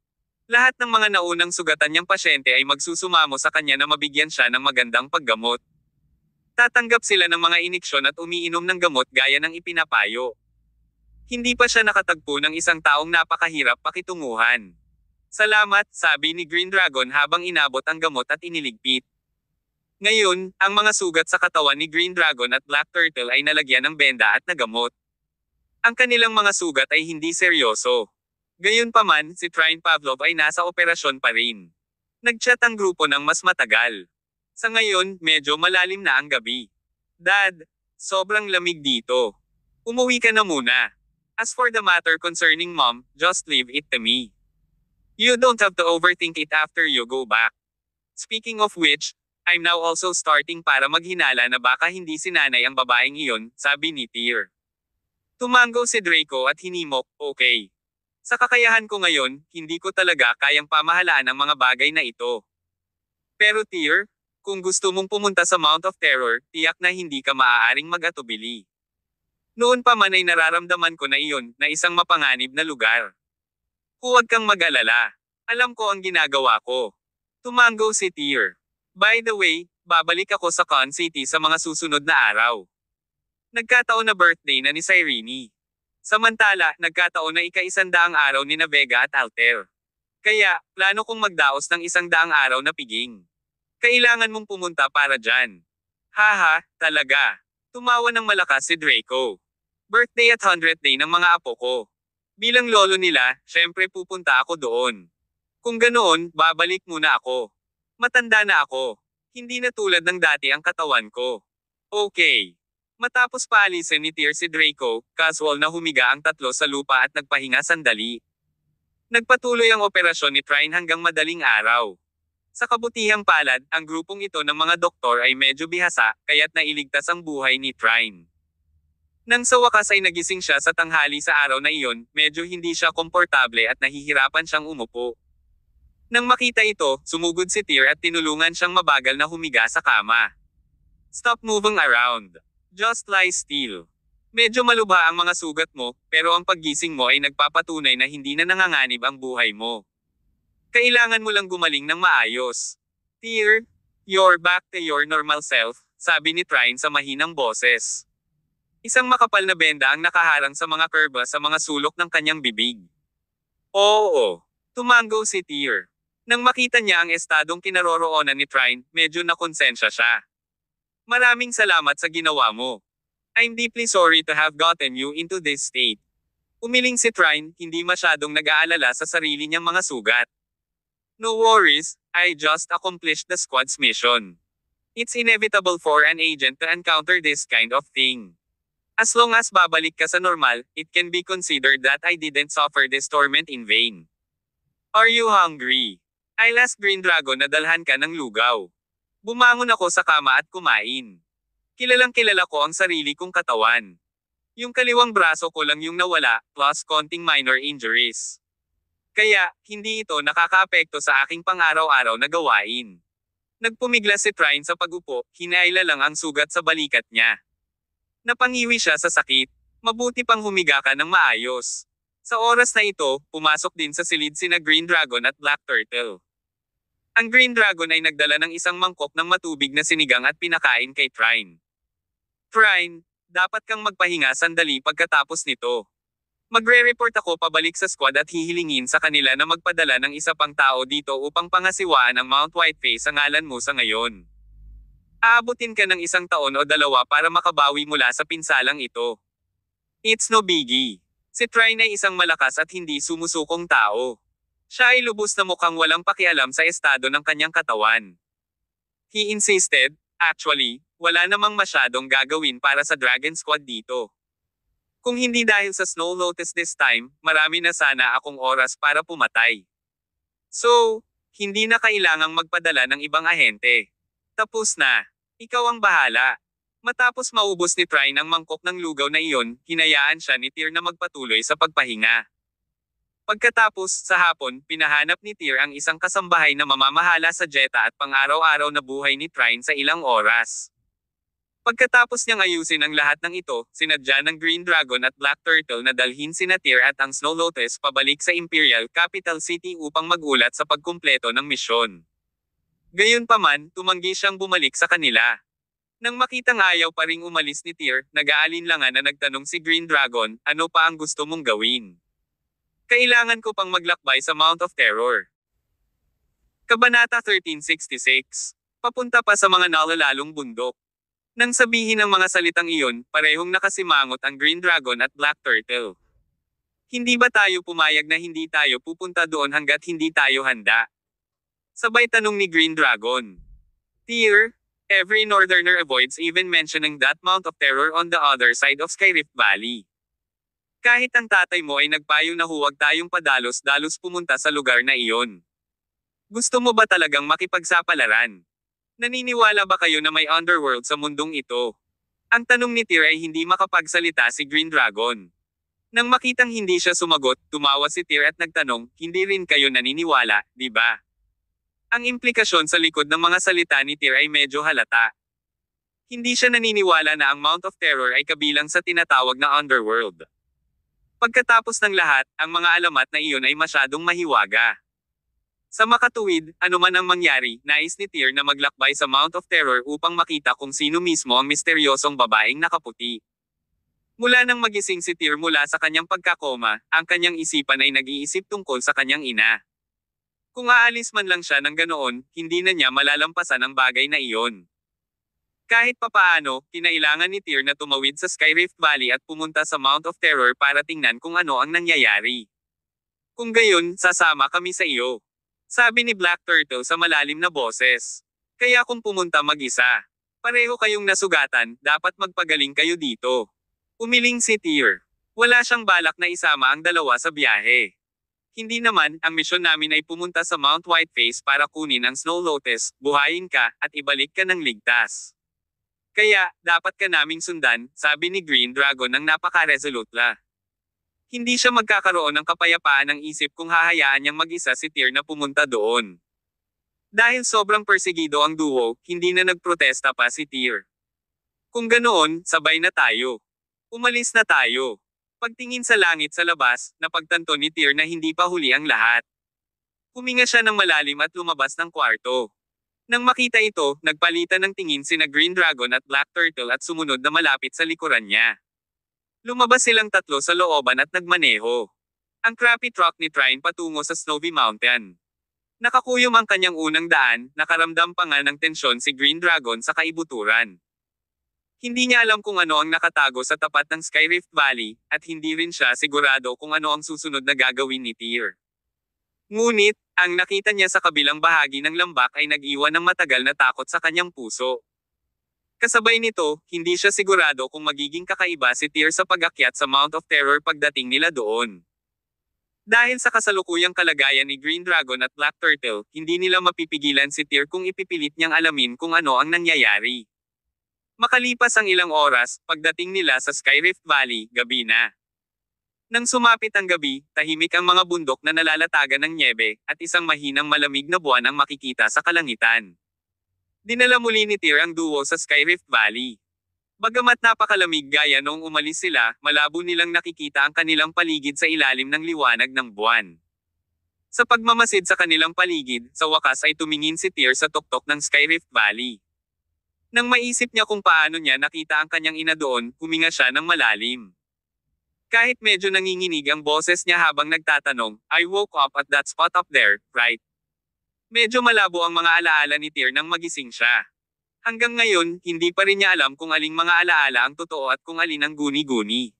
Lahat ng mga naunang sugatan niyang pasyente ay magsusumamo sa kanya na mabigyan siya ng magandang paggamot. Tatanggap sila ng mga iniksyon at umiinom ng gamot gaya ng ipinapayo. Hindi pa siya nakatagpo ng isang taong napakahirap pakitunguhan. Salamat, sabi ni Green Dragon habang inabot ang gamot at iniligpit. Ngayon, ang mga sugat sa katawan ni Green Dragon at Black Turtle ay nalagyan ng benda at nagamot. Ang kanilang mga sugat ay hindi seryoso. Gayunpaman, si Trine Pavlov ay nasa operasyon pa rin. Nag-chat ang grupo ng mas matagal. Sa ngayon, medyo malalim na ang gabi. Dad, sobrang lamig dito. Umuwi ka na muna. As for the matter concerning Mom, just leave it to me. You don't have to overthink it after you go back. Speaking of which, I'm now also starting para maghinala na baka hindi si nanay ang babaeng iyon, sabi ni Tyr. Tumango si Draco at hinimok, okay. Sa kakayahan ko ngayon, hindi ko talaga kayang pamahalaan ang mga bagay na ito. Pero Tyr, kung gusto mong pumunta sa Mount of Terror, tiyak na hindi ka maaaring mag-atubili. Noon pa man ay nararamdaman ko na iyon, na isang mapanganib na lugar. Huwag kang mag-alala. Alam ko ang ginagawa ko. Tumango si Tyr. By the way, babalik ako sa Con City sa mga susunod na araw. Nagkataon na birthday na ni Cyrene. Samantala, nagkataon na ika-100 araw ni Vega at Alter. Kaya, plano kong magdaos ng 100 araw na piging. Kailangan mong pumunta para dyan. Haha, talaga. Tumawa ng malakas si Draco. Birthday at 100th day ng mga apo ko. Bilang lolo nila, syempre pupunta ako doon. Kung ganoon, babalik muna ako. Matanda na ako. Hindi na tulad ng dati ang katawan ko. Okay. Matapos paalisin ni Tyr si Draco, casual na humiga ang tatlo sa lupa at nagpahinga sandali. Nagpatuloy ang operasyon ni Trine hanggang madaling araw. Sa kabutihang palad, ang grupong ito ng mga doktor ay medyo bihasa, kaya't nailigtas ang buhay ni Trine. Nang sa wakas ay nagising siya sa tanghali sa araw na iyon, medyo hindi siya komportable at nahihirapan siyang umupo. Nang makita ito, sumugod si Tyr at tinulungan siyang mabagal na humiga sa kama. Stop moving around. Just lie still. Medyo malubha ang mga sugat mo, pero ang paggising mo ay nagpapatunay na hindi na nanganganib ang buhay mo. Kailangan mo lang gumaling ng maayos. Tyr, you're back to your normal self, sabi ni Trine sa mahinang boses. Isang makapal na benda ang nakaharang sa mga kurba sa mga sulok ng kanyang bibig. Oo, tumango si Tyr. Nang makita niya ang estadong kinaroroonan ni Trine, medyo nakonsensya siya. Maraming salamat sa ginawa mo. I'm deeply sorry to have gotten you into this state. Umiling si Trine, hindi masyadong nag-aalala sa sarili niyang mga sugat. No worries, I just accomplished the squad's mission. It's inevitable for an agent to encounter this kind of thing. As long as babalik ka sa normal, it can be considered that I didn't suffer this torment in vain. Are you hungry? I'll ask Green Dragon na dalhan ka ng lugaw. Bumangon ako sa kama at kumain. Kilalang kilala ko ang sarili kong katawan. Yung kaliwang braso ko lang yung nawala, plus konting minor injuries. Kaya, hindi ito nakakaapekto sa aking pang-araw-araw na gawain. Nagpumiglas si Trine sa pag-upo, hinaila lang ang sugat sa balikat niya. Napangiwi siya sa sakit. Mabuti pang humiga ka ng maayos. Sa oras na ito, pumasok din sa silid sina Green Dragon at Black Turtle. Ang Green Dragon ay nagdala ng isang mangkok ng matubig na sinigang at pinakain kay Trine. Trine, dapat kang magpahinga sandali pagkatapos nito. Magre-report ako pabalik sa squad at hihilingin sa kanila na magpadala ng isa pang tao dito upang pangasiwaan ang Mount Whiteface sa ngalan mo sa ngayon. Aabutin ka ng 1 taon o 2 para makabawi mula sa pinsalang ito. It's no biggie. Si Trine ay isang malakas at hindi sumusukong tao. Siya ay lubos na mukhang walang pakialam sa estado ng kanyang katawan. He insisted, actually, wala namang masyadong gagawin para sa Dragon Squad dito. Kung hindi dahil sa Snow Lotus this time, marami na sana akong oras para pumatay. So, hindi na kailangang magpadala ng ibang ahente. Tapos na. Ikaw ang bahala. Matapos maubos ni Trine ang mangkok ng lugaw na iyon, hinayaan siya ni Tyr na magpatuloy sa pagpahinga. Pagkatapos, sa hapon, pinahanap ni Tyr ang isang kasambahay na mamamahala sa Jetta at pang-araw-araw na buhay ni Trine sa ilang oras. Pagkatapos niyang ayusin ang lahat ng ito, sinadya ng Green Dragon at Black Turtle na dalhin sina Tyr at ang Snow Lotus pabalik sa Imperial Capital City upang magulat sa pagkumpleto ng misyon. Gayunpaman, tumanggi siyang bumalik sa kanila. Nang makitang ayaw pa ring umalis ni Tyr, nag-aalinlangan na nagtanong si Green Dragon, ano pa ang gusto mong gawin? Kailangan ko pang maglakbay sa Mount of Terror. Kabanata 1366. Papunta pa sa mga nalalalong bundok. Nang sabihin ang mga salitang iyon, parehong nakasimangot ang Green Dragon at Black Turtle. Hindi ba tayo pumayag na hindi tayo pupunta doon hanggat hindi tayo handa? Sabay tanong ni Green Dragon. Tyr, every Northerner avoids even mentioning that Mount of Terror on the other side of Skyrift Valley. Kahit ang tatay mo ay nagpayo na huwag tayong padalos-dalos pumunta sa lugar na iyon. Gusto mo ba talagang makipagsapalaran? Naniniwala ba kayo na may underworld sa mundong ito? Ang tanong ni Tyr ay hindi makapagsalita si Green Dragon. Nang makitang hindi siya sumagot, tumawa si Tyr at nagtanong, hindi rin kayo naniniwala, di ba? Ang implikasyon sa likod ng mga salita ni Tyr ay medyo halata. Hindi siya naniniwala na ang Mount of Terror ay kabilang sa tinatawag na underworld. Pagkatapos ng lahat, ang mga alamat na iyon ay masyadong mahiwaga. Sa makatuwid, anuman ang mangyari, nais ni Tyr na maglakbay sa Mount of Terror upang makita kung sino mismo ang misteryosong babaeng nakaputi. Mula nang magising si Tyr mula sa kanyang pagkakoma, ang kanyang isipan ay nag-iisip tungkol sa kanyang ina. Kung aalis man lang siya ng ganoon, hindi na niya malalampasan ang bagay na iyon. Kahit papaano, kinailangan ni Tyr na tumawid sa Skyrift Valley at pumunta sa Mount of Terror para tingnan kung ano ang nangyayari. Kung gayon, sasama kami sa iyo. Sabi ni Black Turtle sa malalim na boses. Kaya kung pumunta mag-isa, pareho kayong nasugatan, dapat magpagaling kayo dito. Umiling si Tyr. Wala siyang balak na isama ang dalawa sa biyahe. Hindi naman, ang misyon namin ay pumunta sa Mount Whiteface para kunin ang Snow Lotus, buhayin ka, at ibalik ka ng ligtas. Kaya, dapat ka naming sundan, sabi ni Green Dragon ng napaka-resolute la. Hindi siya magkakaroon ng kapayapaan ng isip kung hahayaan niyang mag-isa si Tyr na pumunta doon. Dahil sobrang persegido ang duo, hindi na nagprotesta pa si Tyr. Kung ganoon, sabay na tayo. Umalis na tayo. Pagtingin sa langit sa labas, napagtanto ni Tyr na hindi pa huli ang lahat. Huminga siya ng malalim at lumabas ng kwarto. Nang makita ito, nagpalitan ng tingin sina Green Dragon at Black Turtle at sumunod na malapit sa likuran niya. Lumabas silang tatlo sa looban at nagmaneho. Ang crappy truck ni Trine patungo sa Snowy Mountain. Nakakuyom ang kanyang unang daan, nakaramdam pa nga ng tensyon si Green Dragon sa kaibuturan. Hindi niya alam kung ano ang nakatago sa tapat ng Skyrift Valley, at hindi rin siya sigurado kung ano ang susunod na gagawin ni Tyr. Ngunit, ang nakita niya sa kabilang bahagi ng lambak ay nag-iwan ng matagal na takot sa kanyang puso. Kasabay nito, hindi siya sigurado kung magiging kakaiba si Tyr sa pag-akyat sa Mount of Terror pagdating nila doon. Dahil sa kasalukuyang kalagayan ni Green Dragon at Black Turtle, hindi nila mapipigilan si Tyr kung ipipilit niyang alamin kung ano ang nangyayari. Makalipas ang ilang oras, pagdating nila sa Skyrift Valley, gabi na. Nang sumapit ang gabi, tahimik ang mga bundok na nalalatagan ng nyebe, at isang mahinang malamig na buwan ang makikita sa kalangitan. Dinala muli ni Tyr ang duo sa Skyrift Valley. Bagamat napakalamig gaya noong umalis sila, malabo nilang nakikita ang kanilang paligid sa ilalim ng liwanag ng buwan. Sa pagmamasid sa kanilang paligid, sa wakas ay tumingin si Tyr sa tuktok ng Skyrift Valley. Nang maisip niya kung paano niya nakita ang kanyang ina doon, huminga siya ng malalim. Kahit medyo nanginginig ang boses niya habang nagtatanong, I woke up at that spot up there, right? Medyo malabo ang mga alaala ni Tyr nang magising siya. Hanggang ngayon, hindi pa rin niya alam kung aling mga alaala ang totoo at kung alin ang guni-guni.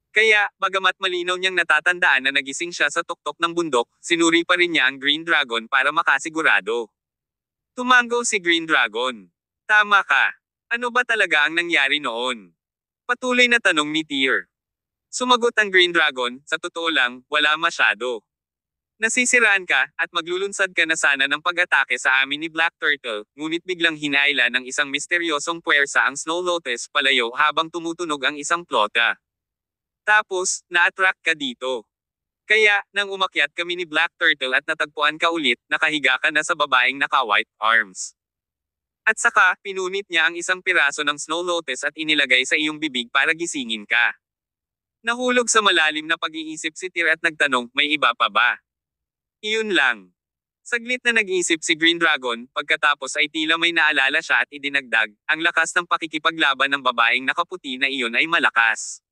Kaya, bagamat malinaw niyang natatandaan na nagising siya sa tuktok ng bundok, sinuri pa rin niya ang Green Dragon para makasigurado. Tumango si Green Dragon. Tama ka. Ano ba talaga ang nangyari noon? Patuloy na tanong ni Tyr. Sumagot ang Green Dragon, sa totoo lang, wala masyado. Nasisiraan ka, at maglulunsad ka na sana ng pag-atake sa amin ni Black Turtle, ngunit biglang hinaila ng isang misteryosong puwersa ang Snow Lotus palayo habang tumutunog ang isang plota. Tapos, na-attract ka dito. Kaya, nang umakyat kami ni Black Turtle at natagpuan ka ulit, nakahiga ka na sa babaeng naka-white arms. At saka, pinunit niya ang isang piraso ng Snow Lotus at inilagay sa iyong bibig para gisingin ka. Nahulog sa malalim na pag-iisip si Tyr at nagtanong, may iba pa ba? Iyon lang. Saglit na nag-isip si Green Dragon, pagkatapos ay tila may naalala siya at idinagdag, ang lakas ng pakikipaglaban ng babaeng nakaputi na iyon ay malakas.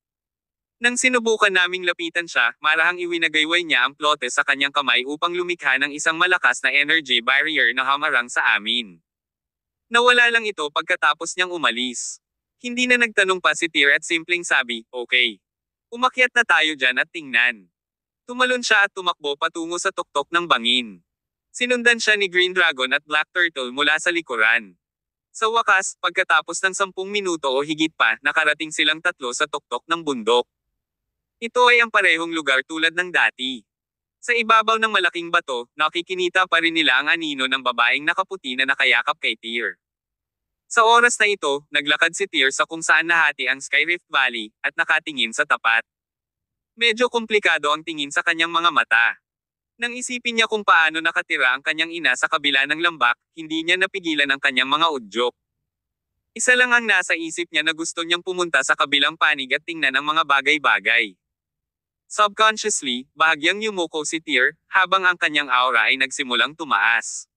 Nang sinubukan naming lapitan siya, marahang iwinagayway niya ang plote sa kanyang kamay upang lumikha ng isang malakas na energy barrier na hamarang sa amin. Nawala lang ito pagkatapos niyang umalis. Hindi na nagtanong pa si Tyr at simpleng sabi, okay. Umakyat na tayo dyan at tingnan. Tumalon siya at tumakbo patungo sa tuktok ng bangin. Sinundan siya ni Green Dragon at Black Turtle mula sa likuran. Sa wakas, pagkatapos ng 10 minuto o higit pa, nakarating silang tatlo sa tuktok ng bundok. Ito ay ang parehong lugar tulad ng dati. Sa ibabaw ng malaking bato, nakikinita pa rin nila ang anino ng babaeng nakaputi na nakayakap kay Tyr. Sa oras na ito, naglakad si Tyr sa kung saan nahati ang Skyrift Valley, at nakatingin sa tapat. Medyo komplikado ang tingin sa kanyang mga mata. Nang isipin niya kung paano nakatira ang kanyang ina sa kabila ng lambak, hindi niya napigilan ang kanyang mga udyok. Isa lang ang nasa isip niya na gusto niyang pumunta sa kabilang panig at tingnan ang mga bagay-bagay. Subconsciously, bahagyang yumuko si Tyr, habang ang kanyang aura ay nagsimulang tumaas.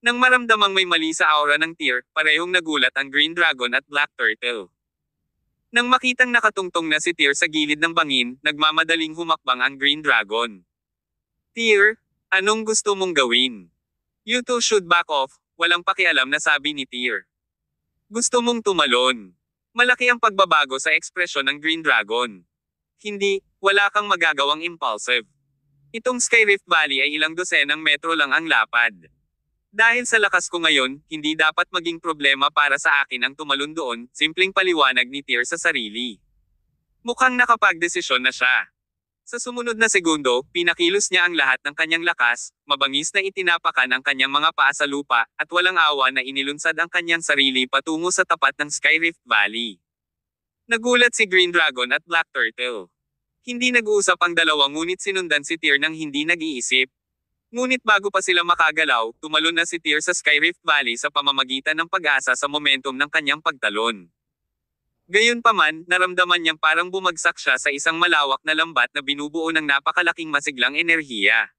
Nang maramdamang may mali sa aura ng Tyr, parehong nagulat ang Green Dragon at Black Turtle. Nang makitang nakatungtong na si Tyr sa gilid ng bangin, nagmamadaling humakbang ang Green Dragon. Tyr, anong gusto mong gawin? You two should back off, walang pakialam na sabi ni Tyr. Gusto mong tumalon. Malaki ang pagbabago sa ekspresyon ng Green Dragon. Hindi, wala kang magagawang impulsive. Itong Skyrift Valley ay ilang dosenang metro lang ang lapad. Dahil sa lakas ko ngayon, hindi dapat maging problema para sa akin ang tumalon doon, simpleng paliwanag ni Tyr sa sarili. Mukhang nakapagdesisyon na siya. Sa sumunod na segundo, pinakilos niya ang lahat ng kanyang lakas, mabangis na itinapakan ang kanyang mga paa sa lupa, at walang awa na inilunsad ang kanyang sarili patungo sa tapat ng Skyrift Valley. Nagulat si Green Dragon at Black Turtle. Hindi nag-uusap ang dalawa ngunit sinundan si Tyr nang hindi nag-iisip. Ngunit bago pa sila makagalaw, tumalon na si Tyr sa Skyrift Valley sa pamamagitan ng pag-asa sa momentum ng kanyang pagtalon. Gayunpaman, naramdaman niyang parang bumagsak siya sa isang malawak na lambat na binubuo ng napakalaking masiglang enerhiya.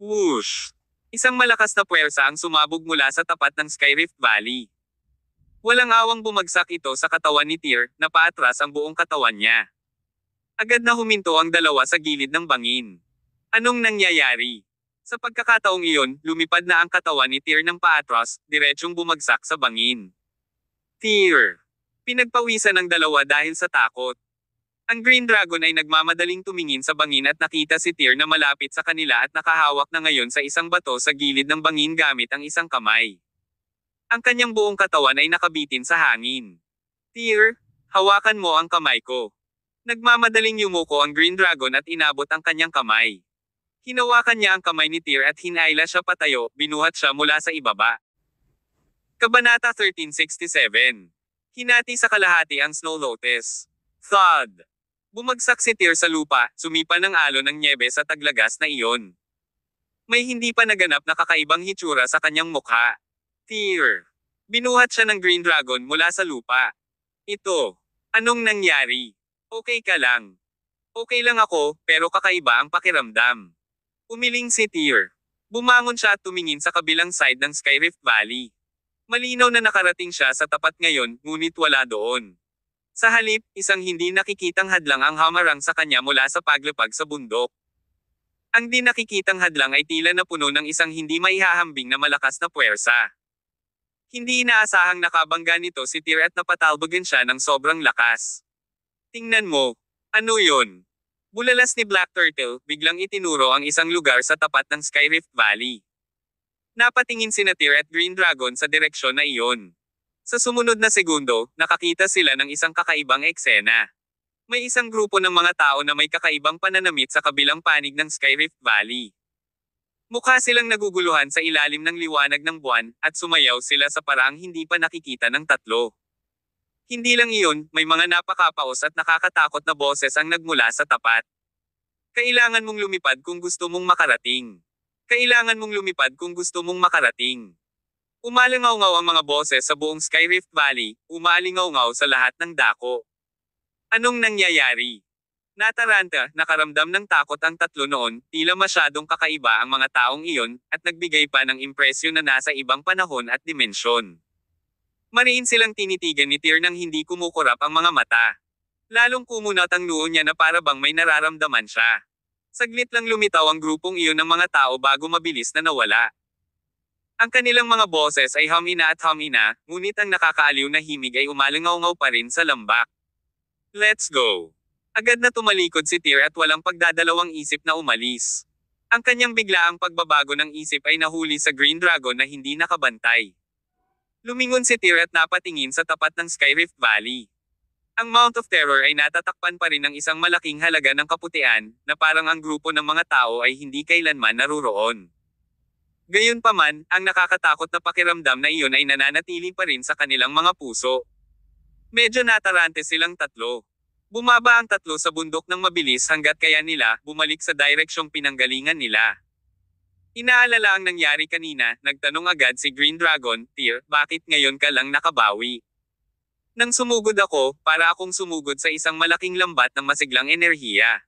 Whoosh! Isang malakas na puwersa ang sumabog mula sa tapat ng Skyrift Valley. Walang awang bumagsak ito sa katawan ni Tyr, na paatras ang buong katawan niya. Agad na huminto ang dalawa sa gilid ng bangin. Anong nangyayari? Sa pagkakataong iyon, lumipad na ang katawan ni Tyr ng paatras, diretsyong bumagsak sa bangin. Tyr. Pinagpawisan ng dalawa dahil sa takot. Ang Green Dragon ay nagmamadaling tumingin sa bangin at nakita si Tyr na malapit sa kanila at nakahawak na ngayon sa isang bato sa gilid ng bangin gamit ang isang kamay. Ang kanyang buong katawan ay nakabitin sa hangin. Tyr, hawakan mo ang kamay ko. Nagmamadaling yumuko ang Green Dragon at inabot ang kanyang kamay. Hinawakan niya ang kamay ni Tyr at hinaila siya patayo, binuhat siya mula sa ibaba. Kabanata 1367. Hinati sa kalahati ang Snow Lotus. Thud. Bumagsak si Tyr sa lupa, sumipa ng alon ng nyebe sa taglagas na iyon. May hindi pa naganap na kakaibang hitsura sa kanyang mukha. Tyr. Binuhat siya ng Green Dragon mula sa lupa. Ito. Anong nangyari? Okay ka lang. Okay lang ako, pero kakaiba ang pakiramdam. Umiling si Tyr. Bumangon siya at tumingin sa kabilang side ng Skyrift Valley. Malinaw na nakarating siya sa tapat ngayon, ngunit wala doon. Sa halip, isang hindi nakikitang hadlang ang hamarang sa kanya mula sa paglapag sa bundok. Ang di nakikitang hadlang ay tila na puno ng isang hindi maihahambing na malakas na puwersa. Hindi inaasahang nakabangga nito si Tyr at napatalbogan siya ng sobrang lakas. Tingnan mo. Ano yun? Bulalas ni Black Turtle, biglang itinuro ang isang lugar sa tapat ng Skyrift Valley. Napatingin sina Tyr at Green Dragon sa direksyon na iyon. Sa sumunod na segundo, nakakita sila ng isang kakaibang eksena. May isang grupo ng mga tao na may kakaibang pananamit sa kabilang panig ng Skyrift Valley. Mukha silang naguguluhan sa ilalim ng liwanag ng buwan, at sumayaw sila sa paraang hindi pa nakikita ng tatlo. Hindi lang iyon, may mga napakapaos at nakakatakot na boses ang nagmula sa tapat. Kailangan mong lumipad kung gusto mong makarating. Kailangan mong lumipad kung gusto mong makarating. Umalingaw-ngaw ang mga boses sa buong Skyrift Valley, umaalingaw-ngaw sa lahat ng dako. Anong nangyayari? Nataranta, nakaramdam ng takot ang tatlo noon, tila masyadong kakaiba ang mga taong iyon, at nagbigay pa ng impresyon na nasa ibang panahon at dimensyon. Mariin silang tinitigan ni Tyr nang hindi kumukurap ang mga mata. Lalong kumunat ang noo niya na para bang may nararamdaman siya. Saglit lang lumitaw ang grupong iyon ng mga tao bago mabilis na nawala. Ang kanilang mga boses ay hamina at hamina, ngunit ang nakakaaliw na himig ay umalingaw-ngaw pa rin sa lambak. Let's go! Agad na tumalikod si Tyr at walang pagdadalawang isip na umalis. Ang kanyang biglaang pagbabago ng isip ay nahuli sa Green Dragon na hindi nakabantay. Lumingon si Tyr at napatingin sa tapat ng Skyrift Valley. Ang Mount of Terror ay natatakpan pa rin ng isang malaking halaga ng kaputian, na parang ang grupo ng mga tao ay hindi kailanman naruroon. Gayunpaman, ang nakakatakot na pakiramdam na iyon ay nananatili pa rin sa kanilang mga puso. Medyo natarante silang tatlo. Bumaba ang tatlo sa bundok ng mabilis hanggat kaya nila bumalik sa direksyong pinanggalingan nila. Inaalala ang nangyari kanina, nagtanong agad si Green Dragon, Tyr, bakit ngayon ka lang nakabawi? Nang sumugod ako, para akong sumugod sa isang malaking lambat ng masiglang enerhiya.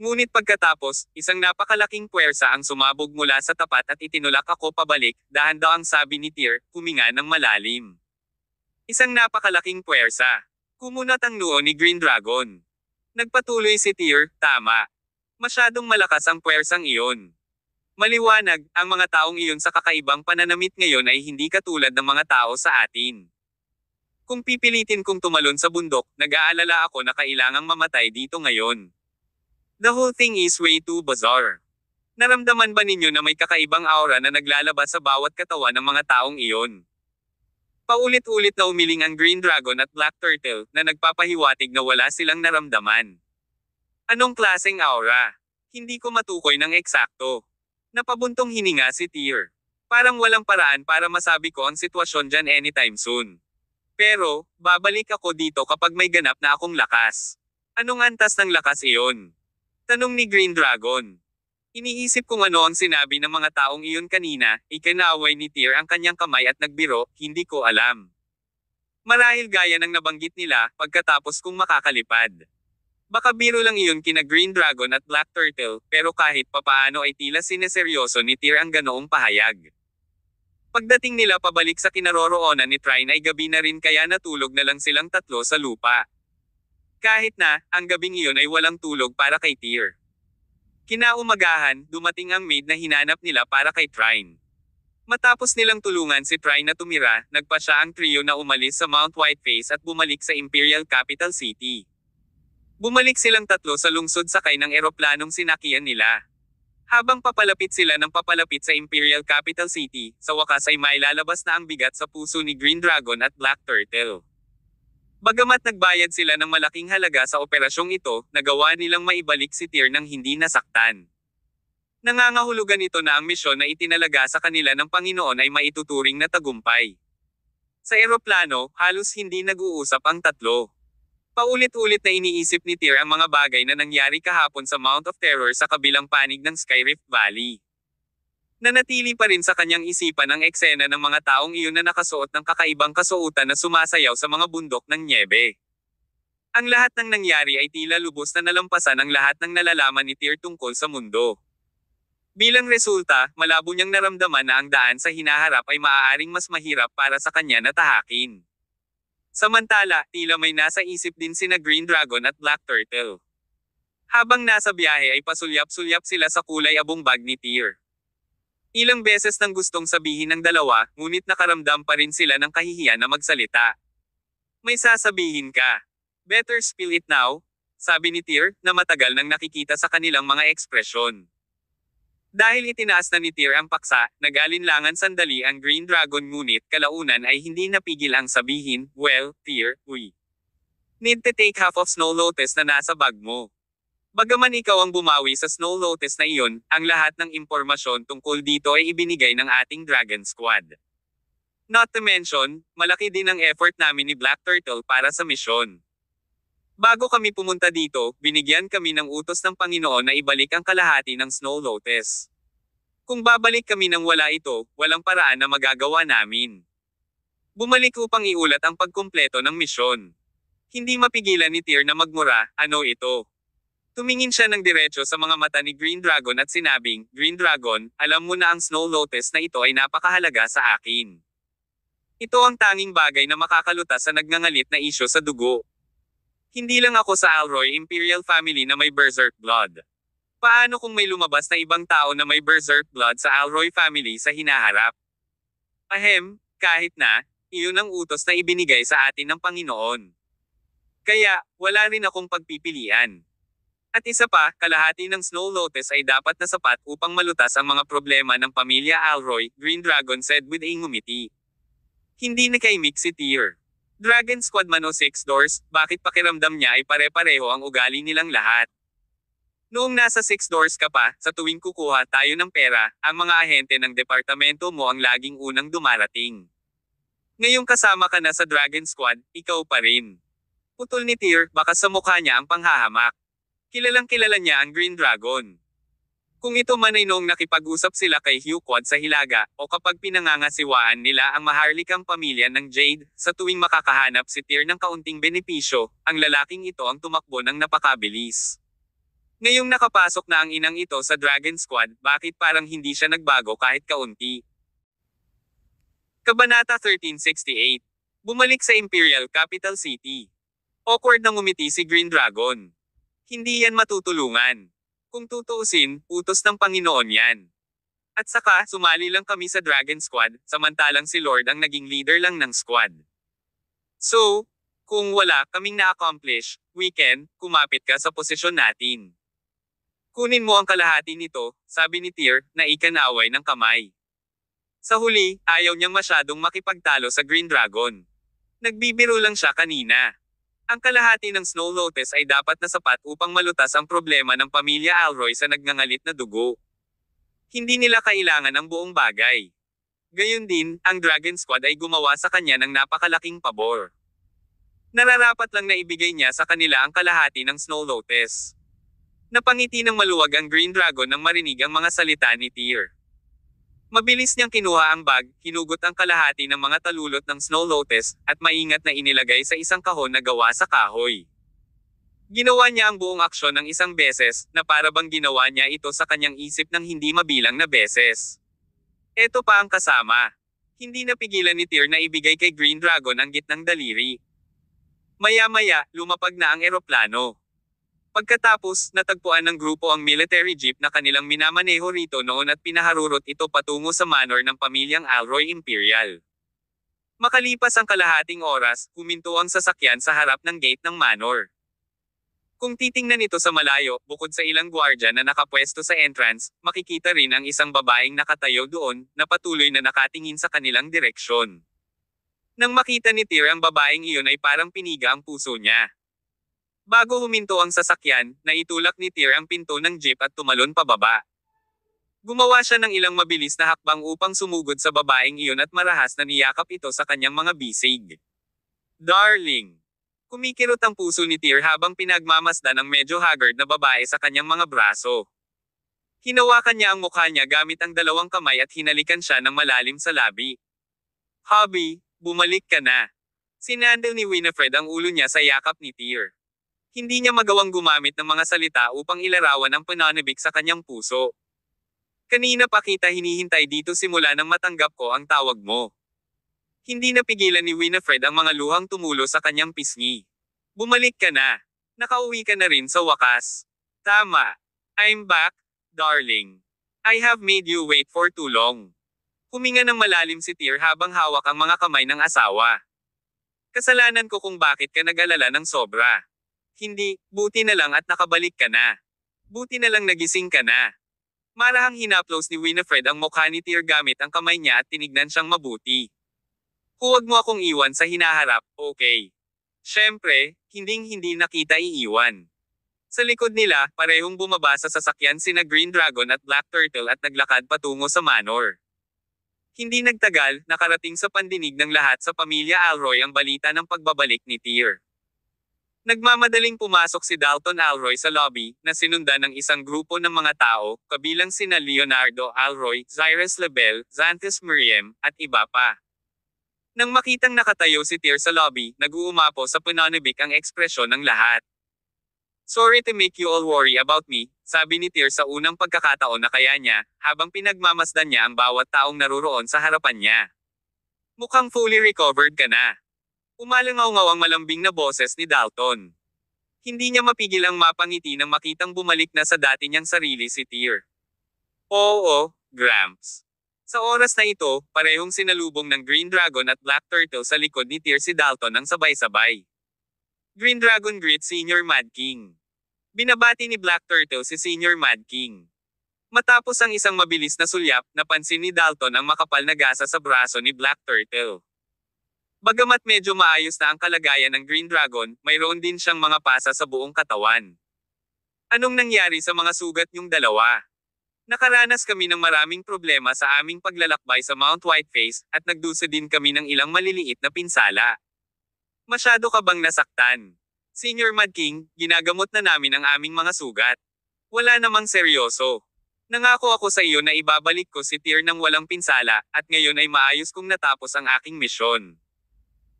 Ngunit pagkatapos, isang napakalaking puwersa ang sumabog mula sa tapat at itinulak ako pabalik, dahan-dahang sabi ni Tyr, huminga ng malalim. Isang napakalaking puwersa. Kumunat ang noo ni Green Dragon. Nagpatuloy si Tyr, tama. Masyadong malakas ang puwersang iyon. Maliwanag, ang mga taong iyon sa kakaibang pananamit ngayon ay hindi katulad ng mga tao sa atin. Kung pipilitin kong tumalon sa bundok, nag-aalala ako na kailangang mamatay dito ngayon. The whole thing is way too bizarre. Naramdaman ba ninyo na may kakaibang aura na naglalabas sa bawat katawan ng mga taong iyon? Paulit-ulit na umiling ang Green Dragon at Black Turtle, na nagpapahiwatig na wala silang naramdaman. Anong klaseng aura? Hindi ko matukoy ng eksakto. Napabuntong hininga si Tyr. Parang walang paraan para masabi ko ang sitwasyon dyan anytime soon. Pero, babalik ako dito kapag may ganap na akong lakas. Anong antas ng lakas iyon? Tanong ni Green Dragon. Iniisip kung ano ang sinabi ng mga taong iyon kanina, ikinaaway ni Tyr ang kanyang kamay at nagbiro, hindi ko alam. Marahil gaya ng nabanggit nila, pagkatapos kong makakalipad. Baka biro lang iyon kina Green Dragon at Black Turtle, pero kahit papaano ay tila sineseryoso ni Tyr ang ganoong pahayag. Pagdating nila pabalik sa kinaroroonan ni Trine ay gabi na rin kaya natulog na lang silang tatlo sa lupa. Kahit na, ang gabing iyon ay walang tulog para kay Tyr. Kinaumagahan, dumating ang maid na hinanap nila para kay Trine. Matapos nilang tulungan si Trine na tumira, nagpa siya ang trio na umalis sa Mount Whiteface at bumalik sa Imperial Capital City. Bumalik silang tatlo sa lungsod sakay ng eroplanong sinakyan nila. Habang papalapit sila ng papalapit sa Imperial Capital City, sa wakas ay mailalabas na ang bigat sa puso ni Green Dragon at Black Turtle. Bagamat nagbayad sila ng malaking halaga sa operasyong ito, nagawa nilang maibalik si Tyr nang hindi nasaktan. Nangangahulugan ito na ang misyon na itinalaga sa kanila ng Panginoon ay maituturing na tagumpay. Sa eroplano, halos hindi nag-uusap ang tatlo. Paulit-ulit na iniisip ni Tyr ang mga bagay na nangyari kahapon sa Mount of Terror sa kabilang panig ng Skyrift Valley. Nanatili pa rin sa kanyang isipan ang eksena ng mga taong iyon na nakasuot ng kakaibang kasuotan na sumasayaw sa mga bundok ng nyebe. Ang lahat ng nangyari ay tila lubos na nalampasan ang lahat ng nalalaman ni Tyr tungkol sa mundo. Bilang resulta, malabo niyang naramdaman na ang daan sa hinaharap ay maaaring mas mahirap para sa kanya na tahakin. Samantala, tila may nasa isip din sina Green Dragon at Black Turtle. Habang nasa biyahe ay pasulyap-sulyap sila sa kulay abong bag ni Tyr. Ilang beses nang gustong sabihin ng dalawa, ngunit nakaramdam pa rin sila ng kahihiyan na magsalita. May sasabihin ka. Better spill it now, sabi ni Tyr, na matagal nang nakikita sa kanilang mga ekspresyon. Dahil itinaas na ni Tyr ang paksa, nag-alinlangan sandali ang Green Dragon ngunit kalaunan ay hindi napigil ang sabihin, well, Tyr, we need to take half of Snow Lotus na nasa bag mo. Bagaman ikaw ang bumawi sa Snow Lotus na iyon, ang lahat ng impormasyon tungkol dito ay ibinigay ng ating Dragon Squad. Not to mention, malaki din ang effort namin ni Black Turtle para sa misyon. Bago kami pumunta dito, binigyan kami ng utos ng Panginoon na ibalik ang kalahati ng Snow Lotus. Kung babalik kami nang wala ito, walang paraan na magagawa namin. Bumalik upang iulat ang pagkumpleto ng misyon. Hindi mapigilan ni Tyr na magmura, ano ito? Tumingin siya ng diretso sa mga mata ni Green Dragon at sinabing, Green Dragon, alam mo na ang Snow Lotus na ito ay napakahalaga sa akin. Ito ang tanging bagay na makakalutas sa nagngangalit na isyo sa dugo. Hindi lang ako sa Alroy Imperial family na may berserk blood. Paano kung may lumabas na ibang tao na may berserk blood sa Alroy family sa hinaharap? Kahit na, iyon ang utos na ibinigay sa atin ng Panginoon. Kaya, wala rin akong pagpipilian. At isa pa, kalahati ng Snow Lotus ay dapat na sapat upang malutas ang mga problema ng pamilya Alroy, Green Dragon said with a ngumiti. Hindi nakaimik si Tyr. Dragon Squad man o Six Doors, bakit pakiramdam niya ay pare-pareho ang ugali nilang lahat? Noong nasa Six Doors ka pa, sa tuwing kukuha tayo ng pera, ang mga ahente ng departamento mo ang laging unang dumarating. Ngayong kasama ka na sa Dragon Squad, ikaw pa rin. Putol ni Tyr, baka sa mukha niya ang panghahamak. Kilalang kilala niya ang Green Dragon. Kung ito man ay noong nakipag-usap sila kay Hugh Quad sa Hilaga, o kapag pinangangasiwaan nila ang maharlikang pamilya ng Jade, sa tuwing makakahanap si Tyr ng kaunting benepisyo, ang lalaking ito ang tumakbo ng napakabilis. Ngayong nakapasok na ang inang ito sa Dragon Squad, bakit parang hindi siya nagbago kahit kaunti? Kabanata 1368. Bumalik sa Imperial Capital City. Awkward na ngumiti si Green Dragon. Hindi yan matutulungan. Kung tutuusin, utos ng Panginoon yan. At saka, sumali lang kami sa Dragon Squad, samantalang si Lord ang naging leader lang ng squad. So, kung wala kaming na-accomplish, weekend, kumapit ka sa posisyon natin. Kunin mo ang kalahati nito, sabi ni Tyr, na ikanaway ng kamay. Sa huli, ayaw niyang masyadong makipagtalo sa Green Dragon. Nagbibiro lang siya kanina. Ang kalahati ng Snow Lotus ay dapat na sapat upang malutas ang problema ng pamilya Alroy sa nagngangalit na dugo. Hindi nila kailangan ang buong bagay. Gayun din, ang Dragon Squad ay gumawa sa kanya ng napakalaking pabor. Nararapat lang na ibigay niya sa kanila ang kalahati ng Snow Lotus. Napangiti ng maluwag ang Green Dragon nang marinig ang mga salita ni Tyr. Mabilis niyang kinuha ang bag, hinugot ang kalahati ng mga talulot ng Snow Lotus, at maingat na inilagay sa isang kahon na gawa sa kahoy. Ginawa niya ang buong aksyon ng isang beses, na para bang ginawa niya ito sa kanyang isip ng hindi mabilang na beses. Eto pa ang kasama. Hindi napigilan ni Tyr na ibigay kay Green Dragon ang gitnang daliri. Maya-maya, lumapag na ang eroplano. Pagkatapos, natagpuan ng grupo ang military jeep na kanilang minamaneho rito noon at pinaharurot ito patungo sa manor ng pamilyang Alroy Imperial. Makalipas ang kalahating oras, huminto ang sasakyan sa harap ng gate ng manor. Kung titingnan ito sa malayo, bukod sa ilang gwardya na nakapwesto sa entrance, makikita rin ang isang babaeng nakatayo doon, na patuloy na nakatingin sa kanilang direksyon. Nang makita ni Tyr ang babaeng iyon ay parang piniga ang puso niya. Bago huminto ang sasakyan, naitulak ni Tyr ang pinto ng jeep at tumalon pababa. Gumawa siya ng ilang mabilis na hakbang upang sumugod sa babaeng iyon at marahas na niyakap ito sa kanyang mga bisig. Darling! Kumikirot ang puso ni Tyr habang pinagmamasdan ang medyo haggard na babae sa kanyang mga braso. Hinawakan niya ang mukha niya gamit ang dalawang kamay at hinalikan siya ng malalim sa labi. Hubby, bumalik ka na. Sinandal ni Winifred ang ulo niya sa yakap ni Tyr. Hindi niya magawang gumamit ng mga salita upang ilarawan ang pananabik sa kanyang puso. Kanina pa kita hinihintay dito simula nang matanggap ko ang tawag mo. Hindi napigilan ni Winifred ang mga luhang tumulo sa kanyang pisngi. Bumalik ka na. Nakauwi ka na rin sa wakas. Tama. I'm back, darling. I have made you wait for too long. Huminga ng malalim si Tyr habang hawak ang mga kamay ng asawa. Kasalanan ko kung bakit ka nag-alala ng sobra. Hindi, buti na lang at nakabalik ka na. Buti na lang nagising ka na. Marahang hinaplos ni Winifred ang mukha ni Tyr gamit ang kamay niya at tinignan siyang mabuti. Huwag mo akong iwan sa hinaharap, okay? Siyempre, hinding-hindi na kita iiwan. Sa likod nila, parehong bumaba sa sasakyan sina Green Dragon at Black Turtle at naglakad patungo sa manor. Hindi nagtagal, nakarating sa pandinig ng lahat sa pamilya Alroy ang balita ng pagbabalik ni Tyr. Nagmamadaling pumasok si Dalton Alroy sa lobby, na sinundan ng isang grupo ng mga tao, kabilang sina Leonardo Alroy, Cyrus Lebel, Xanthus Miriam, at iba pa. Nang makitang nakatayo si Tyr sa lobby, nag-uumapo sa pananabik ang ekspresyon ng lahat. Sorry to make you all worry about me, sabi ni Tyr sa unang pagkakataon na kaya niya, habang pinagmamasdan niya ang bawat taong naruroon sa harapan niya. Mukhang fully recovered ka na. Umalangaw-ngaw ang malambing na boses ni Dalton. Hindi niya mapigil ang mapangiti nang makitang bumalik na sa dati niyang sarili si Tyr. Oo, Gramps. Sa oras na ito, parehong sinalubong ng Green Dragon at Black Turtle sa likod ni Tyr si Dalton ng sabay-sabay. Green Dragon greets Senior Mad King. Binabati ni Black Turtle si Senior Mad King. Matapos ang isang mabilis na sulyap, napansin ni Dalton ang makapal na gasa sa braso ni Black Turtle. Bagamat medyo maayos na ang kalagayan ng Green Dragon, mayroon din siyang mga pasa sa buong katawan. Anong nangyari sa mga sugat niyong dalawa? Nakaranas kami ng maraming problema sa aming paglalakbay sa Mount Whiteface, at nagdusa din kami ng ilang maliliit na pinsala. Masyado ka bang nasaktan? Senior Mad King, ginagamot na namin ang aming mga sugat. Wala namang seryoso. Nangako ako sa iyo na ibabalik ko si Tyr ng walang pinsala, at ngayon ay maayos kong natapos ang aking misyon.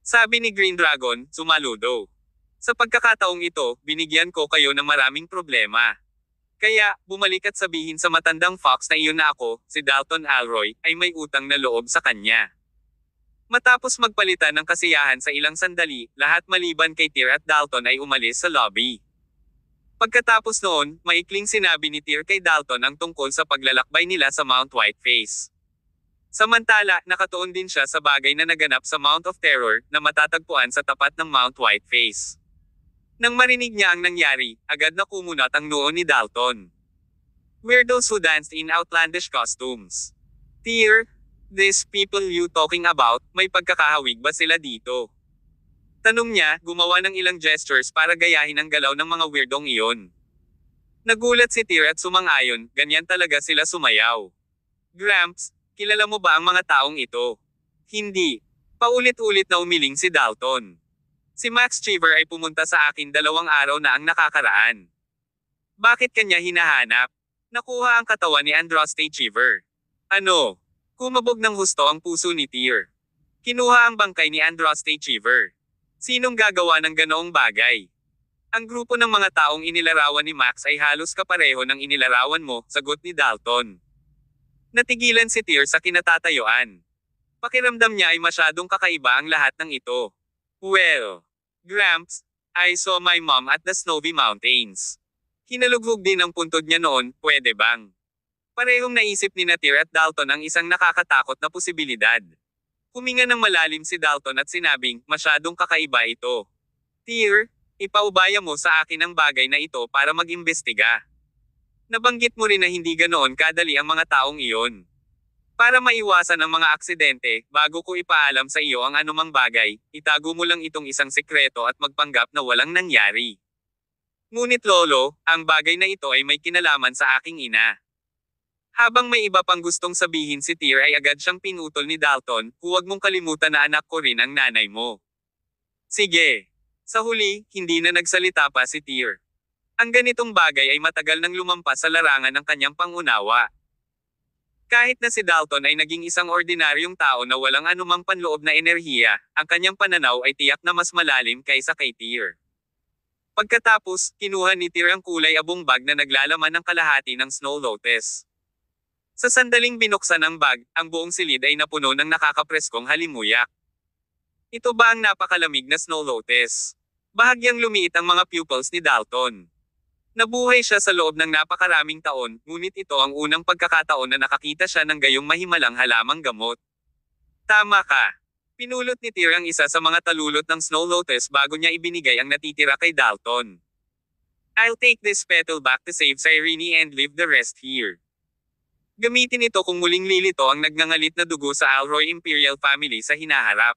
Sabi ni Green Dragon, sumaludo. Sa pagkakataong ito, binigyan ko kayo ng maraming problema. Kaya, bumalik at sabihin sa matandang fox na iyon na ako, si Dalton Alroy, ay may utang na loob sa kanya. Matapos magpalitan ng kasiyahan sa ilang sandali, lahat maliban kay Tyr at Dalton ay umalis sa lobby. Pagkatapos noon, maikling sinabi ni Tyr kay Dalton ang tungkol sa paglalakbay nila sa Mount Whiteface. Samantala, nakatuon din siya sa bagay na naganap sa Mount of Terror, na matatagpuan sa tapat ng Mount Whiteface. Nang marinig niya ang nangyari, agad na kumunat ang noo ni Dalton. Weirdos who danced in outlandish costumes. Tyr, these people you talking about, may pagkakahawig ba sila dito? Tanong niya, gumawa ng ilang gestures para gayahin ang galaw ng mga weirdong iyon. Nagulat si Tyr at sumang-ayon, ganyan talaga sila sumayaw. Gramps, kilala mo ba ang mga taong ito? Hindi. Paulit-ulit na umiling si Dalton. Si Max Cheever ay pumunta sa akin 2 araw na ang nakakaraan. Bakit kanya hinahanap? Nakuha ang katawan ni Andraste Cheever. Ano? Kumabog ng husto ang puso ni Tyr. Kinuha ang bangkay ni Andraste Cheever. Sinong gagawa ng ganoong bagay? Ang grupo ng mga taong inilarawan ni Max ay halos kapareho ng inilarawan mo, sagot ni Dalton. Natigilan si Tyr sa kinatatayuan. Pakiramdam niya ay masyadong kakaiba ang lahat ng ito. Well, Gramps, I saw my mom at the Snowy Mountains. Hinalugog din ang puntod niya noon, pwede bang? Parehong naisip ni Tyr at Dalton ang isang nakakatakot na posibilidad. Huminga ng malalim si Dalton at sinabing, masyadong kakaiba ito. Tyr, ipaubaya mo sa akin ang bagay na ito para mag-imbestiga. Nabanggit mo rin na hindi ganoon kadali ang mga taong iyon. Para maiwasan ang mga aksidente, bago ko ipaalam sa iyo ang anumang bagay, itago mo lang itong isang sekreto at magpanggap na walang nangyari. Ngunit lolo, ang bagay na ito ay may kinalaman sa aking ina. Habang may iba pang gustong sabihin si Tyr ay agad siyang pinutol ni Dalton, huwag mong kalimutan na anak ko rin ang nanay mo. Sige. Sa huli, hindi na nagsalita pa si Tyr. Ang ganitong bagay ay matagal nang lumampas sa larangan ng kanyang pangunawa. Kahit na si Dalton ay naging isang ordinaryong tao na walang anumang panloob na enerhiya, ang kanyang pananaw ay tiyak na mas malalim kaysa kay Tyr. Pagkatapos, kinuha ni Tyr ang kulay abong bag na naglalaman ng kalahati ng Snow Lotus. Sa sandaling binuksan ang bag, ang buong silid ay napuno ng nakakapreskong halimuyak. Ito ba ang napakalamig na Snow Lotus? Bahagyang lumiit ang mga pupils ni Dalton. Nabuhay siya sa loob ng napakaraming taon, ngunit ito ang unang pagkakataon na nakakita siya ng gayong mahimalang halamang gamot. Tama ka. Pinulot ni Tyr ang isa sa mga talulot ng Snow Lotus bago niya ibinigay ang natitira kay Dalton. I'll take this petal back to save Cyrene and leave the rest here. Gamitin ito kung muling lilito ang nagngangalit na dugo sa Alroy Imperial family sa hinaharap.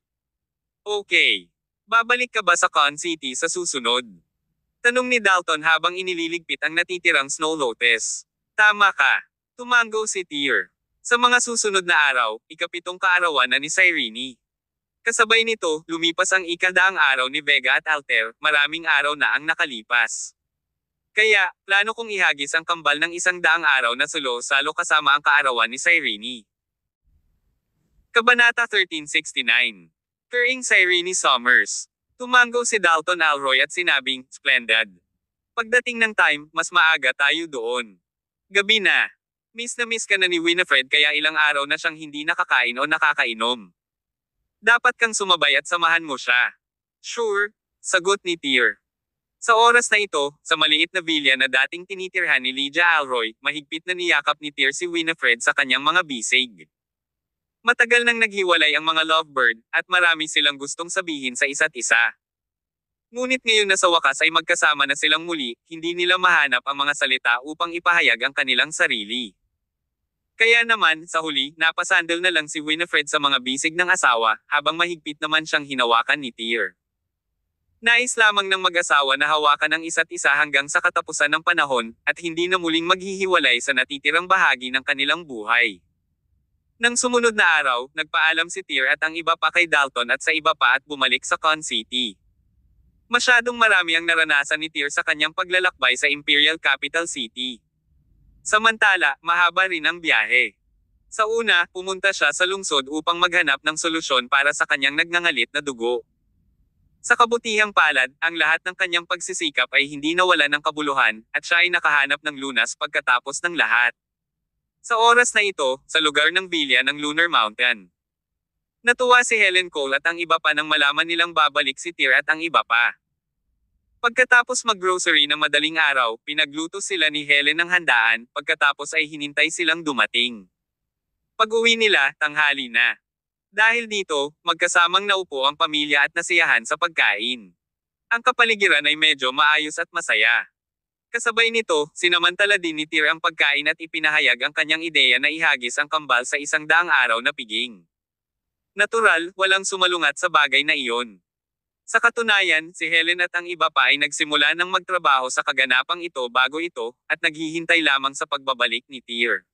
Okay. Babalik ka ba sa Con City sa susunod? Tanong ni Dalton habang inililigpit ang natitirang Snow Lotus. Tama ka. Tumango si Tyr. Sa mga susunod na araw, ikapitong kaarawan na ni Cyrene. Kasabay nito, lumipas ang ikadaang araw ni Vega at Altair, maraming araw na ang nakalipas. Kaya, plano kong ihagis ang kambal ng 100 araw na sulo-salo kasama ang kaarawan ni Cyrene. Kabanata 1369. Curing Cyrene Summers. Tumango si Dalton Alroy at sinabing, splendid. Pagdating ng time, mas maaga tayo doon. Gabi na. Miss na miss ka na ni Winifred kaya ilang araw na siyang hindi nakakain o nakakainom. Dapat kang sumabay at samahan mo siya. Sure, sagot ni Tyr. Sa oras na ito, sa maliit na villa na dating tinitirhan ni Lydia Alroy, mahigpit na niyakap ni Tyr si Winifred sa kanyang mga bisig. Matagal nang naghiwalay ang mga lovebird, at marami silang gustong sabihin sa isa't isa. Ngunit ngayon na sa wakas ay magkasama na silang muli, hindi nila mahanap ang mga salita upang ipahayag ang kanilang sarili. Kaya naman, sa huli, napasandal na lang si Winifred sa mga bisig ng asawa, habang mahigpit naman siyang hinawakan ni Tyr. Nais lamang ng mag-asawa na hawakan ang isa't isa hanggang sa katapusan ng panahon, at hindi na muling maghihiwalay sa natitirang bahagi ng kanilang buhay. Nang sumunod na araw, nagpaalam si Tyr at ang iba pa kay Dalton at sa iba pa at bumalik sa Con City. Masyadong marami ang naranasan ni Tyr sa kanyang paglalakbay sa Imperial Capital City. Samantala, mahaba rin ang biyahe. Sa una, pumunta siya sa lungsod upang maghanap ng solusyon para sa kanyang nagngangalit na dugo. Sa kabutihang palad, ang lahat ng kanyang pagsisikap ay hindi nawalan ng kabuluhan, at siya ay nakahanap ng lunas pagkatapos ng lahat. Sa oras na ito, sa lugar ng villa ng Lunar Mountain. Natuwa si Helen Cole at ang iba pa nang malaman nilang babalik si Tyr at ang iba pa. Pagkatapos mag-grocery ng madaling araw, pinagluto sila ni Helen ng handaan, pagkatapos ay hinintay silang dumating. Pag-uwi nila, tanghali na. Dahil dito, magkasamang naupo ang pamilya at nasiyahan sa pagkain. Ang kapaligiran ay medyo maayos at masaya. Kasabay nito, sinamantala din ni Tyr ang pagkain at ipinahayag ang kanyang ideya na ihagis ang kambal sa 100 araw na piging. Natural, walang sumalungat sa bagay na iyon. Sa katunayan, si Helen at ang iba pa ay nagsimula ng magtrabaho sa kaganapang ito bago ito, at naghihintay lamang sa pagbabalik ni Tyr.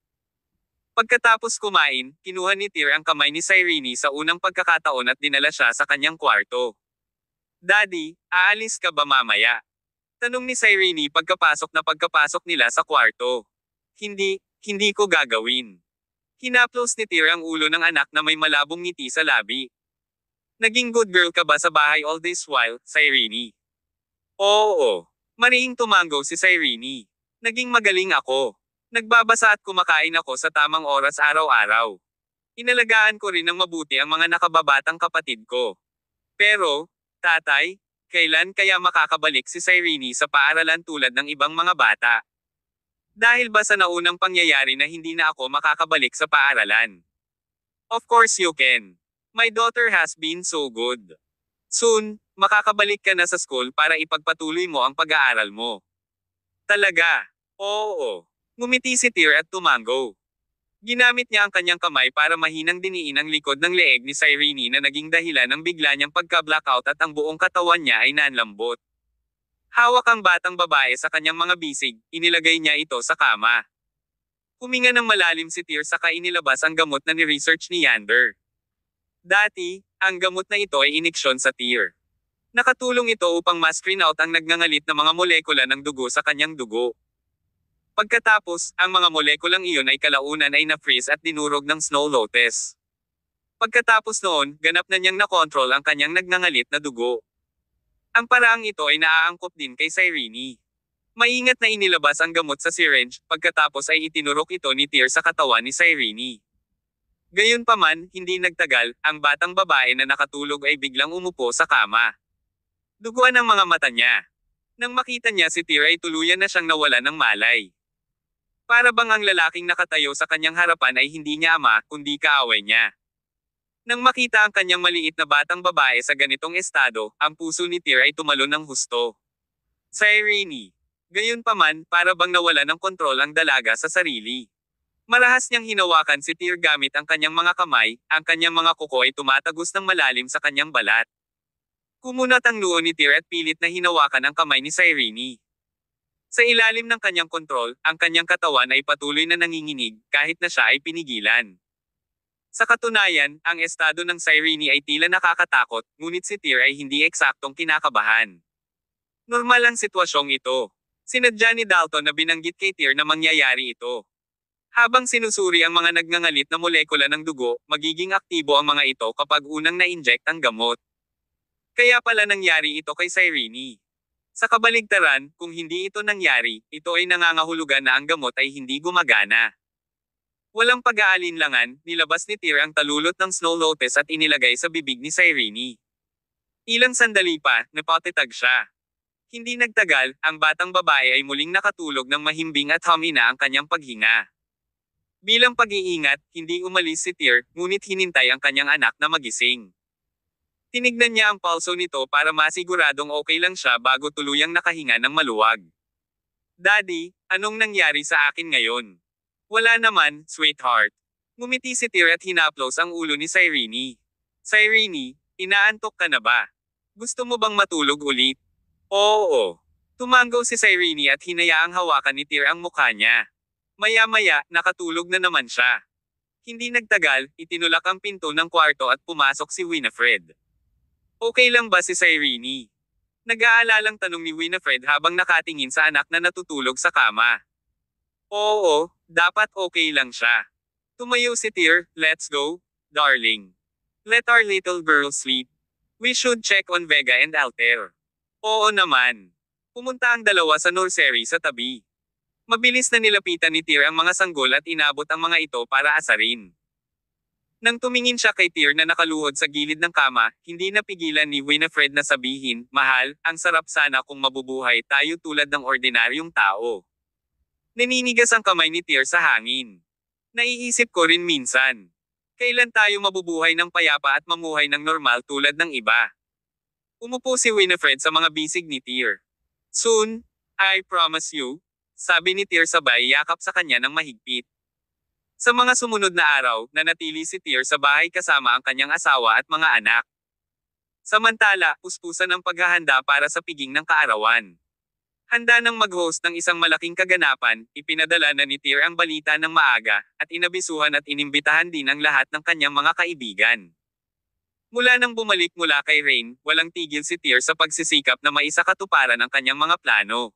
Pagkatapos kumain, kinuha ni Tyr ang kamay ni Cyrene sa unang pagkakataon at dinala siya sa kanyang kwarto. Daddy, aalis ka ba mamaya? Tanong ni Cyrene pagkapasok nila sa kwarto. Hindi ko gagawin. Hinaplos ni Tyr ang ulo ng anak na may malabong ngiti sa labi. Naging good girl ka ba sa bahay all this while, Cyrene? Oo. Mariing tumango si Cyrene. Naging magaling ako. Nagbabasa at kumakain ako sa tamang oras araw-araw. Inalagaan ko rin ng mabuti ang mga nakababatang kapatid ko. Pero, tatay, kailan kaya makakabalik si Cyrene sa paaralan tulad ng ibang mga bata? Dahil ba sa naunang pangyayari na hindi na ako makakabalik sa paaralan? Of course you can. My daughter has been so good. Soon, makakabalik ka na sa school para ipagpatuloy mo ang pag-aaral mo. Talaga? Oo. Ngumiti si Tyr at tumango. Ginamit niya ang kanyang kamay para mahinang diniin ang likod ng leeg ni Cyrene na naging dahilan ng bigla niyang pagka-blackout at ang buong katawan niya ay nanlambot. Hawak ang batang babae sa kanyang mga bisig, inilagay niya ito sa kama. Huminga ng malalim si Tyr saka inilabas ang gamot na ni-research ni Yander. Dati, ang gamot na ito ay iniksyon sa Tyr. Nakatulong ito upang ma-screen out ang nagngangalit na mga molekula ng dugo sa kanyang dugo. Pagkatapos, ang mga molekulang iyon ay kalaunan ay na-freeze at dinurog ng Snow Lotus. Pagkatapos noon, ganap na niyang nakontrol ang kanyang nagngangalit na dugo. Ang paraang ito ay naaangkop din kay Cyrene. Maingat na inilabas ang gamot sa syringe, pagkatapos ay itinurok ito ni Tyr sa katawan ni Cyrene. Gayunpaman, hindi nagtagal, ang batang babae na nakatulog ay biglang umupo sa kama. Duguan ang mga mata niya. Nang makita niya si Tyr ay tuluyan na siyang nawala ng malay. Para bang ang lalaking nakatayo sa kanyang harapan ay hindi niya ama, kundi kaaway niya. Nang makita ang kanyang maliit na batang babae sa ganitong estado, ang puso ni Tyr ay tumalon ng husto. Cyrene. Gayunpaman, para bang nawala ng kontrol ang dalaga sa sarili. Marahas niyang hinawakan si Tyr gamit ang kanyang mga kamay, ang kanyang mga kuko ay tumatagos ng malalim sa kanyang balat. Kumunat ang noo ni Tyr at pilit na hinawakan ang kamay ni Cyrene. Sa ilalim ng kanyang kontrol, ang kanyang katawan ay patuloy na nanginginig, kahit na siya ay pinigilan. Sa katunayan, ang estado ng Cyrene ay tila nakakatakot, ngunit si Tyr ay hindi eksaktong kinakabahan. Normal ang sitwasyong ito. Sinadya ni Dalton na binanggit kay Tyr na mangyayari ito. Habang sinusuri ang mga nagngangalit na molekula ng dugo, magiging aktibo ang mga ito kapag unang na-inject ang gamot. Kaya pala nangyari ito kay Cyrene. Sa kabaligtaran, kung hindi ito nangyari, ito ay nangangahulugan na ang gamot ay hindi gumagana. Walang pag-aalinlangan, nilabas ni Tyr ang talulot ng Snow Lotus at inilagay sa bibig ni Cyrene. Ilang sandali pa, napatitag siya. Hindi nagtagal, ang batang babae ay muling nakatulog ng mahimbing at humina ang kanyang paghinga. Bilang pag-iingat, hindi umalis si Tyr, ngunit hinintay ang kanyang anak na magising. Tinignan niya ang pulso nito para masiguradong okay lang siya bago tuluyang nakahinga ng maluwag. Daddy, anong nangyari sa akin ngayon? Wala naman, sweetheart. Ngumiti si Tyr at hinaplos ang ulo ni Cyrene. Cyrene, inaantok ka na ba? Gusto mo bang matulog ulit? Oo. Tumango si Cyrene at hinayaang hawakan ni Tyr ang mukha niya. Maya-maya, nakatulog na naman siya. Hindi nagtagal, itinulak ang pinto ng kwarto at pumasok si Winifred. Okay lang ba si Cyrene? Nag-aalalang tanong ni Winifred habang nakatingin sa anak na natutulog sa kama. Oo, dapat okay lang siya. Tumayo si Tyr, let's go, darling. Let our little girl sleep. We should check on Vega and Altair. Oo naman. Pumunta ang dalawa sa nursery sa tabi. Mabilis na nilapitan ni Tyr ang mga sanggol at inabot ang mga ito para asarin. Nang tumingin siya kay Tyr na nakaluhod sa gilid ng kama, hindi napigilan ni Winifred na sabihin, "Mahal, ang sarap sana kung mabubuhay tayo tulad ng ordinaryong tao." Naninigas ang kamay ni Tyr sa hangin. Naiisip ko rin minsan. Kailan tayo mabubuhay ng payapa at mamuhay ng normal tulad ng iba? Umupo si Winifred sa mga bisig ni Tyr. Soon, I promise you, sabi ni Tyr sabay yakap sa kanya ng mahigpit. Sa mga sumunod na araw, nanatili si Tyr sa bahay kasama ang kanyang asawa at mga anak. Samantala, puspusan ang paghahanda para sa piging ng kaarawan. Handa nang mag-host ng isang malaking kaganapan, ipinadala na ni Tyr ang balita ng maaga, at inabisuhan at inimbitahan din ang lahat ng kanyang mga kaibigan. Mula nang bumalik mula kay Rain, walang tigil si Tyr sa pagsisikap na maisakatuparan ang kanyang mga plano.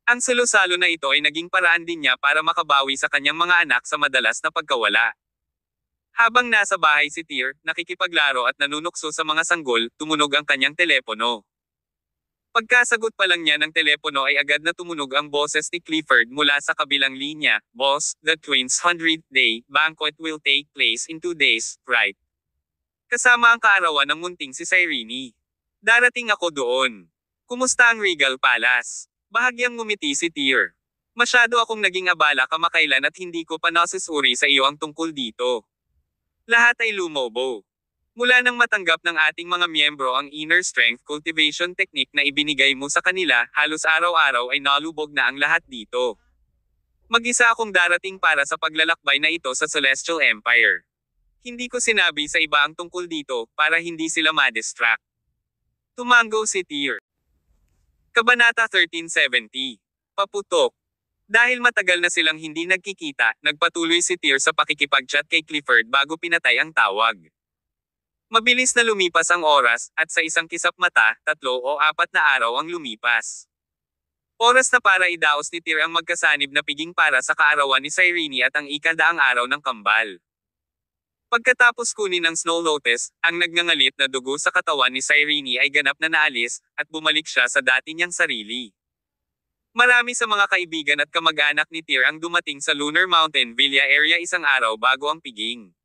Ang salo-salo na ito ay naging paraan din niya para makabawi sa kanyang mga anak sa madalas na pagkawala. Habang nasa bahay si Tyr, nakikipaglaro at nanunukso sa mga sanggol, tumunog ang kanyang telepono. Pagkasagot pa lang niya ng telepono ay agad na tumunog ang boses ni Clifford mula sa kabilang linya, "Boss, the twins' 100th day banquet will take place in 2 days, right?" Kasama ang kaarawan ng munting si Cyrene. Darating ako doon. Kumusta ang Regal Palace? Bahagyang ngumiti si Tyr. Masyado akong naging abala kamakailan at hindi ko pa nasusuri sa iyo ang tungkol dito. Lahat ay lumobo. Mula nang matanggap ng ating mga miyembro ang inner strength cultivation technique na ibinigay mo sa kanila, halos araw-araw ay nalubog na ang lahat dito. Mag-isa akong darating para sa paglalakbay na ito sa Celestial Empire. Hindi ko sinabi sa iba ang tungkol dito, para hindi sila ma-distract. Tumango si Tyr. Kabanata 1370. Paputok. Dahil matagal na silang hindi nagkikita, nagpatuloy si Tyr sa pakikipag-chat kay Clifford bago pinatay ang tawag. Mabilis na lumipas ang oras, at sa isang kisap mata, 3 o 4 na araw ang lumipas. Oras na para idaos ni Tyr ang magkasanib na piging para sa kaarawan ni Cyrene at ang ikadaang araw ng kambal. Pagkatapos kunin ng Snow Lotus, ang nagngangalit na dugo sa katawan ni Cyrene ay ganap na naalis, at bumalik siya sa dati niyang sarili. Marami sa mga kaibigan at kamag-anak ni Tyr ang dumating sa Lunar Mountain Villa area isang araw bago ang piging.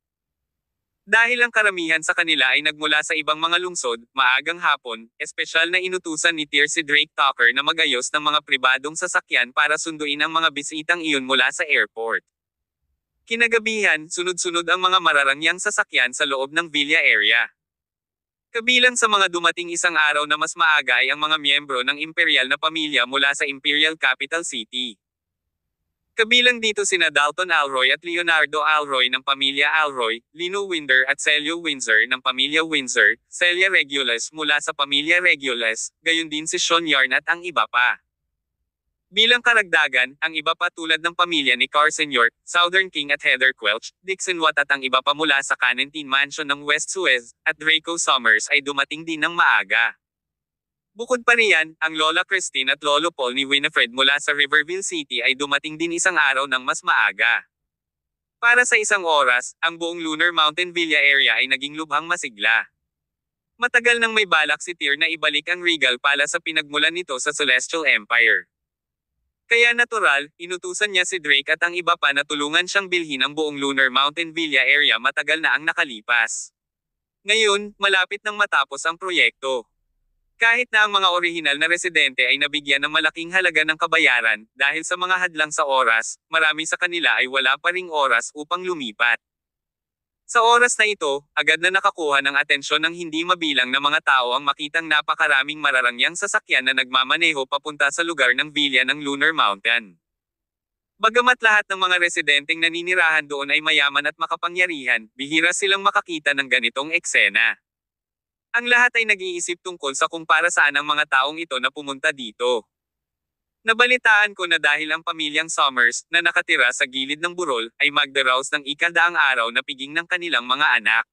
Dahil ang karamihan sa kanila ay nagmula sa ibang mga lungsod, maagang hapon, espesyal na inutusan ni Tyr si Drake Tucker na magayos ng mga pribadong sasakyan para sunduin ang mga bisitang iyon mula sa airport. Kinagabihan, sunod-sunod ang mga mararangyang sasakyan sa loob ng Villa area. Kabilang sa mga dumating isang araw na mas maaga ay ang mga miyembro ng imperial na pamilya mula sa Imperial Capital City. Kabilang dito sina Dalton Alroy at Leonardo Alroy ng pamilya Alroy, Lino Winder at Celio Windsor ng pamilya Windsor, Celia Regulus mula sa pamilya Regulus, gayon din si Sean Yarn at ang iba pa. Bilang karagdagan, ang iba pa tulad ng pamilya ni Carson York, Southern King at Heather Quelch, Dixon Watt at ang iba pa mula sa Canentine Mansion ng West Suez, at Draco Summers ay dumating din ng maaga. Bukod pa riyan, ang Lola Christine at Lolo Paul ni Winifred mula sa Riverville City ay dumating din isang araw ng mas maaga. Para sa isang oras, ang buong Lunar Mountain Villa area ay naging lubhang masigla. Matagal nang may balak si Tyr na ibalik ang Regal Palace sa pinagmulan nito sa Celestial Empire. Kaya natural, inutusan niya si Drake at ang iba pa na tulungan siyang bilhin ang buong Lunar Mountain Villa area matagal na ang nakalipas. Ngayon, malapit nang matapos ang proyekto. Kahit na ang mga orihinal na residente ay nabigyan ng malaking halaga ng kabayaran, dahil sa mga hadlang sa oras, marami sa kanila ay wala pa ring oras upang lumipat. Sa oras na ito, agad na nakakuha ng atensyon ng hindi mabilang na mga tao ang makitang napakaraming mararangyang sasakyan na nagmamaneho papunta sa lugar ng villa ng Lunar Mountain. Bagamat lahat ng mga residenteng naninirahan doon ay mayaman at makapangyarihan, bihira silang makakita ng ganitong eksena. Ang lahat ay nag-iisip tungkol sa kung para saan ang mga taong ito na pumunta dito. Nabalitaan ko na dahil ang pamilyang Summers, na nakatira sa gilid ng burol, ay magdaraos ng ikadaang araw na piging ng kanilang mga anak.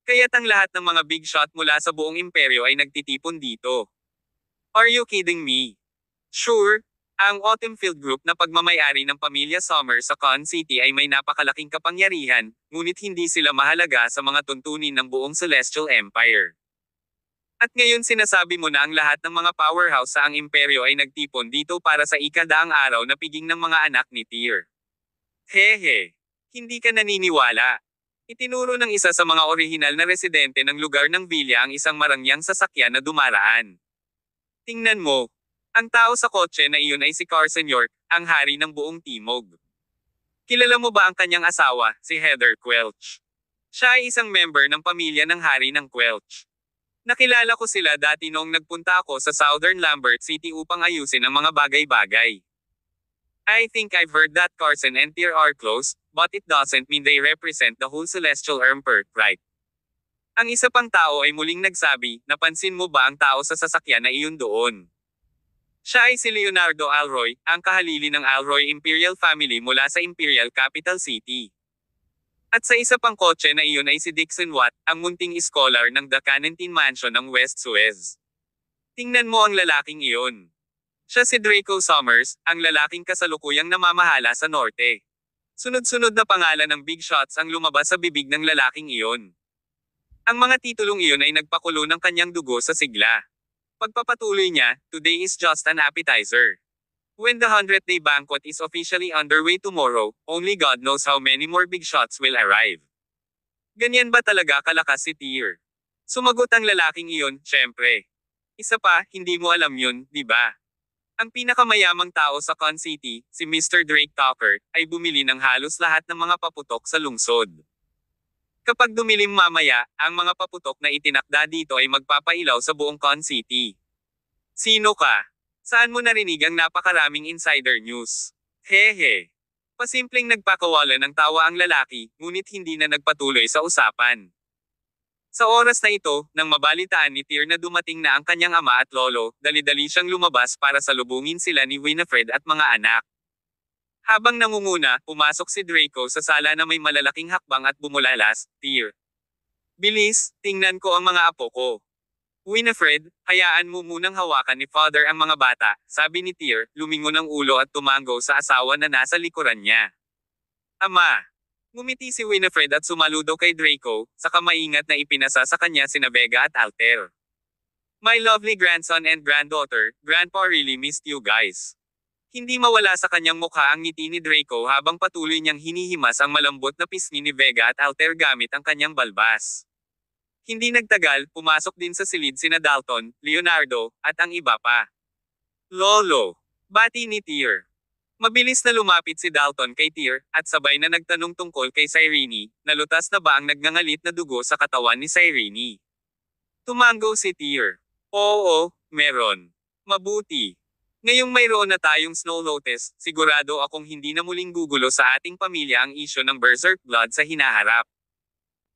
Kaya't ang lahat ng mga big shot mula sa buong imperyo ay nagtitipon dito. Are you kidding me? Sure, ang Autumn Field Group na pagmamayari ng pamilya Summers sa Con City ay may napakalaking kapangyarihan, ngunit hindi sila mahalaga sa mga tuntunin ng buong Celestial Empire. At ngayon sinasabi mo na ang lahat ng mga powerhouse sa ang imperyo ay nagtipon dito para sa ikadaang araw na piging ng mga anak ni Tyr. Hehe. Hindi ka naniniwala. Itinuro ng isa sa mga orihinal na residente ng lugar ng villa ang isang marangyang sasakyan na dumaraan. Tingnan mo. Ang tao sa kotse na iyon ay si Carson York, ang hari ng buong timog. Kilala mo ba ang kanyang asawa, si Heather Quelch? Siya ay isang member ng pamilya ng hari ng Quelch. Nakilala ko sila dati noong nagpunta ako sa Southern Lambert City upang ayusin ang mga bagay-bagay. I think I've heard that Carson and Tyr are close, but it doesn't mean they represent the whole Celestial Empire, right? Ang isa pang tao ay muling nagsabi, napansin mo ba ang tao sa sasakyan na iyon doon? Siya ay si Leonardo Alroy, ang kahalili ng Alroy Imperial Family mula sa Imperial Capital City. At sa isa pang kotse na iyon ay si Dixon Watt, ang munting scholar ng The Canentine Mansion ng West Suez. Tingnan mo ang lalaking iyon. Siya si Draco Summers, ang lalaking kasalukuyang namamahala sa norte. Sunod-sunod na pangalan ng big shots ang lumabas sa bibig ng lalaking iyon. Ang mga titulong iyon ay nagpakulo ng kanyang dugo sa sigla. Pagpapatuloy niya, today is just an appetizer. When the 100-day banquet is officially underway tomorrow, only God knows how many more big shots will arrive. Ganyan ba talaga kalakas si Tyr? Sumagot ang lalaking iyon, syempre. Isa pa, hindi mo alam yun, di ba? Ang pinakamayamang tao sa Con City, si Mr. Drake Tucker, ay bumili ng halos lahat ng mga paputok sa lungsod. Kapag dumilim mamaya, ang mga paputok na itinakda dito ay magpapailaw sa buong Con City. Sino ka? Saan mo narinig ang napakaraming insider news? Hehe. Pasimpleng nagpakawala ng tawa ang lalaki, ngunit hindi na nagpatuloy sa usapan. Sa oras na ito, nang mabalitaan ni Tyr na dumating na ang kanyang ama at lolo, dali-dali siyang lumabas para salubungin sila ni Winifred at mga anak. Habang nangunguna, pumasok si Draco sa sala na may malalaking hakbang at bumulalas, Tyr. Bilis, tingnan ko ang mga apo ko. Winifred, hayaan mo munang hawakan ni Father ang mga bata, sabi ni Tyr, lumingon ang ulo at tumango sa asawa na nasa likuran niya. Ama! Ngumiti si Winifred at sumaludo kay Draco, saka maingat na ipinasa sa kanya sina Vega at Alter. My lovely grandson and granddaughter, Grandpa really missed you guys. Hindi mawala sa kanyang mukha ang ngiti ni Draco habang patuloy niyang hinihimas ang malambot na pisngi ni Vega at Alter gamit ang kanyang balbas. Hindi nagtagal, pumasok din sa silid sina Dalton, Leonardo, at ang iba pa. Lolo! Bati ni Tyr. Mabilis na lumapit si Dalton kay Tyr, at sabay na nagtanong tungkol kay Cyrene, nalutas na ba ang nagngangalit na dugo sa katawan ni Cyrene. Tumango si Tyr. Oo, meron. Mabuti. Ngayong mayroon na tayong Snow Lotus, sigurado akong hindi na muling gugulo sa ating pamilya ang isyo ng Berserk Blood sa hinaharap.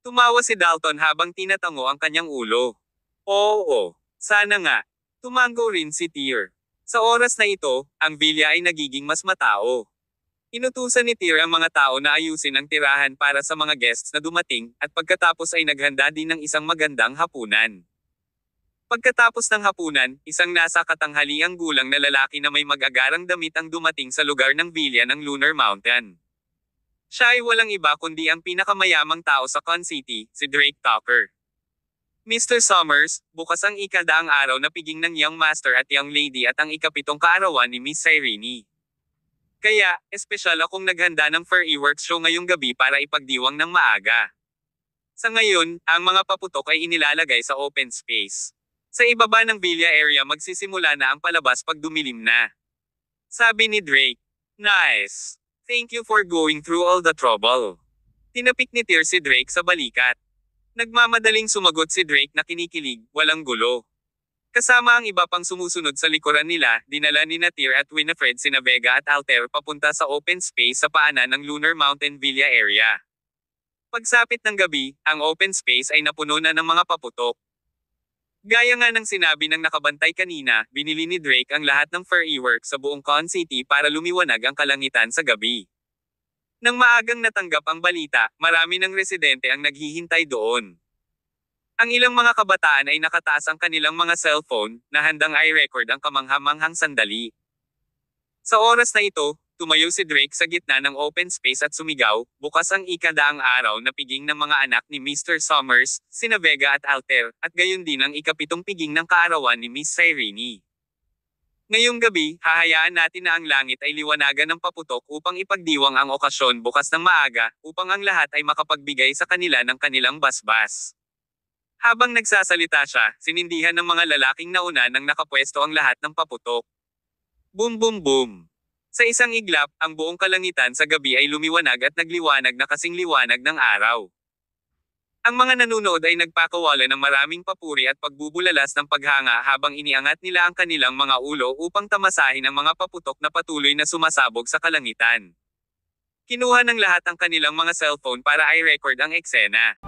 Tumawa si Dalton habang tinatango ang kanyang ulo. Oo, sana nga. Tumango rin si Tyr. Sa oras na ito, ang villa ay nagiging mas matao. Inutusan ni Tyr ang mga tao na ayusin ang tirahan para sa mga guests na dumating, at pagkatapos ay naghanda din ng isang magandang hapunan. Pagkatapos ng hapunan, isang nasa katanghaliang gulang na lalaki na may mag-agarang damit ang dumating sa lugar ng villa ng Lunar Mountain. Siya ay walang iba kundi ang pinakamayamang tao sa Con City, si Drake Tucker. Mr. Summers, bukas ang ikadaang araw na piging ng Young Master at Young Lady at ang ikapitong kaarawan ni Miss Cyrene. Kaya, espesyal akong naghanda ng fireworks show ngayong gabi para ipagdiwang ng maaga. Sa ngayon, ang mga paputok ay inilalagay sa open space. Sa ibaba ng villa area magsisimula na ang palabas pag dumilim na. Sabi ni Drake. Nice. Thank you for going through all the trouble. Tinapik ni Tyr si Drake sa balikat. Nagmamadaling sumagot si Drake na kinikilig, walang gulo. Kasama ang iba pang sumusunod sa likuran nila, dinala ni Tyr at Winifred sina Vega at Alter papunta sa open space sa paanan ng Lunar Mountain Villa area. Pagsapit ng gabi, ang open space ay napuno na ng mga paputok. Gaya nga ng sinabi ng nakabantay kanina, binili ni Drake ang lahat ng fireworks sa buong Con City para lumiwanag ang kalangitan sa gabi. Nang maagang natanggap ang balita, marami ng residente ang naghihintay doon. Ang ilang mga kabataan ay nakataas ang kanilang mga cellphone, na handang i-record ang kamangha-manghang sandali. Sa oras na ito, tumayo si Drake sa gitna ng open space at sumigaw, bukas ang ikadaang araw na piging ng mga anak ni Mr. Summers, sina Vega at Alter, at gayon din ang ikapitong piging ng kaarawan ni Miss Cyrene. Ngayong gabi, hahayaan natin na ang langit ay liwanagan ng paputok upang ipagdiwang ang okasyon bukas ng maaga, upang ang lahat ay makapagbigay sa kanila ng kanilang basbas. Habang nagsasalita siya, sinindihan ng mga lalaking nauna nang nakapwesto ang lahat ng paputok. Boom boom boom! Sa isang iglap, ang buong kalangitan sa gabi ay lumiwanag at nagliwanag na kasing liwanag ng araw. Ang mga nanunood ay nagpakawala ng maraming papuri at pagbubulalas ng paghanga habang iniangat nila ang kanilang mga ulo upang tamasahin ang mga paputok na patuloy na sumasabog sa kalangitan. Kinuha ng lahat ang kanilang mga cellphone para i-record ang eksena.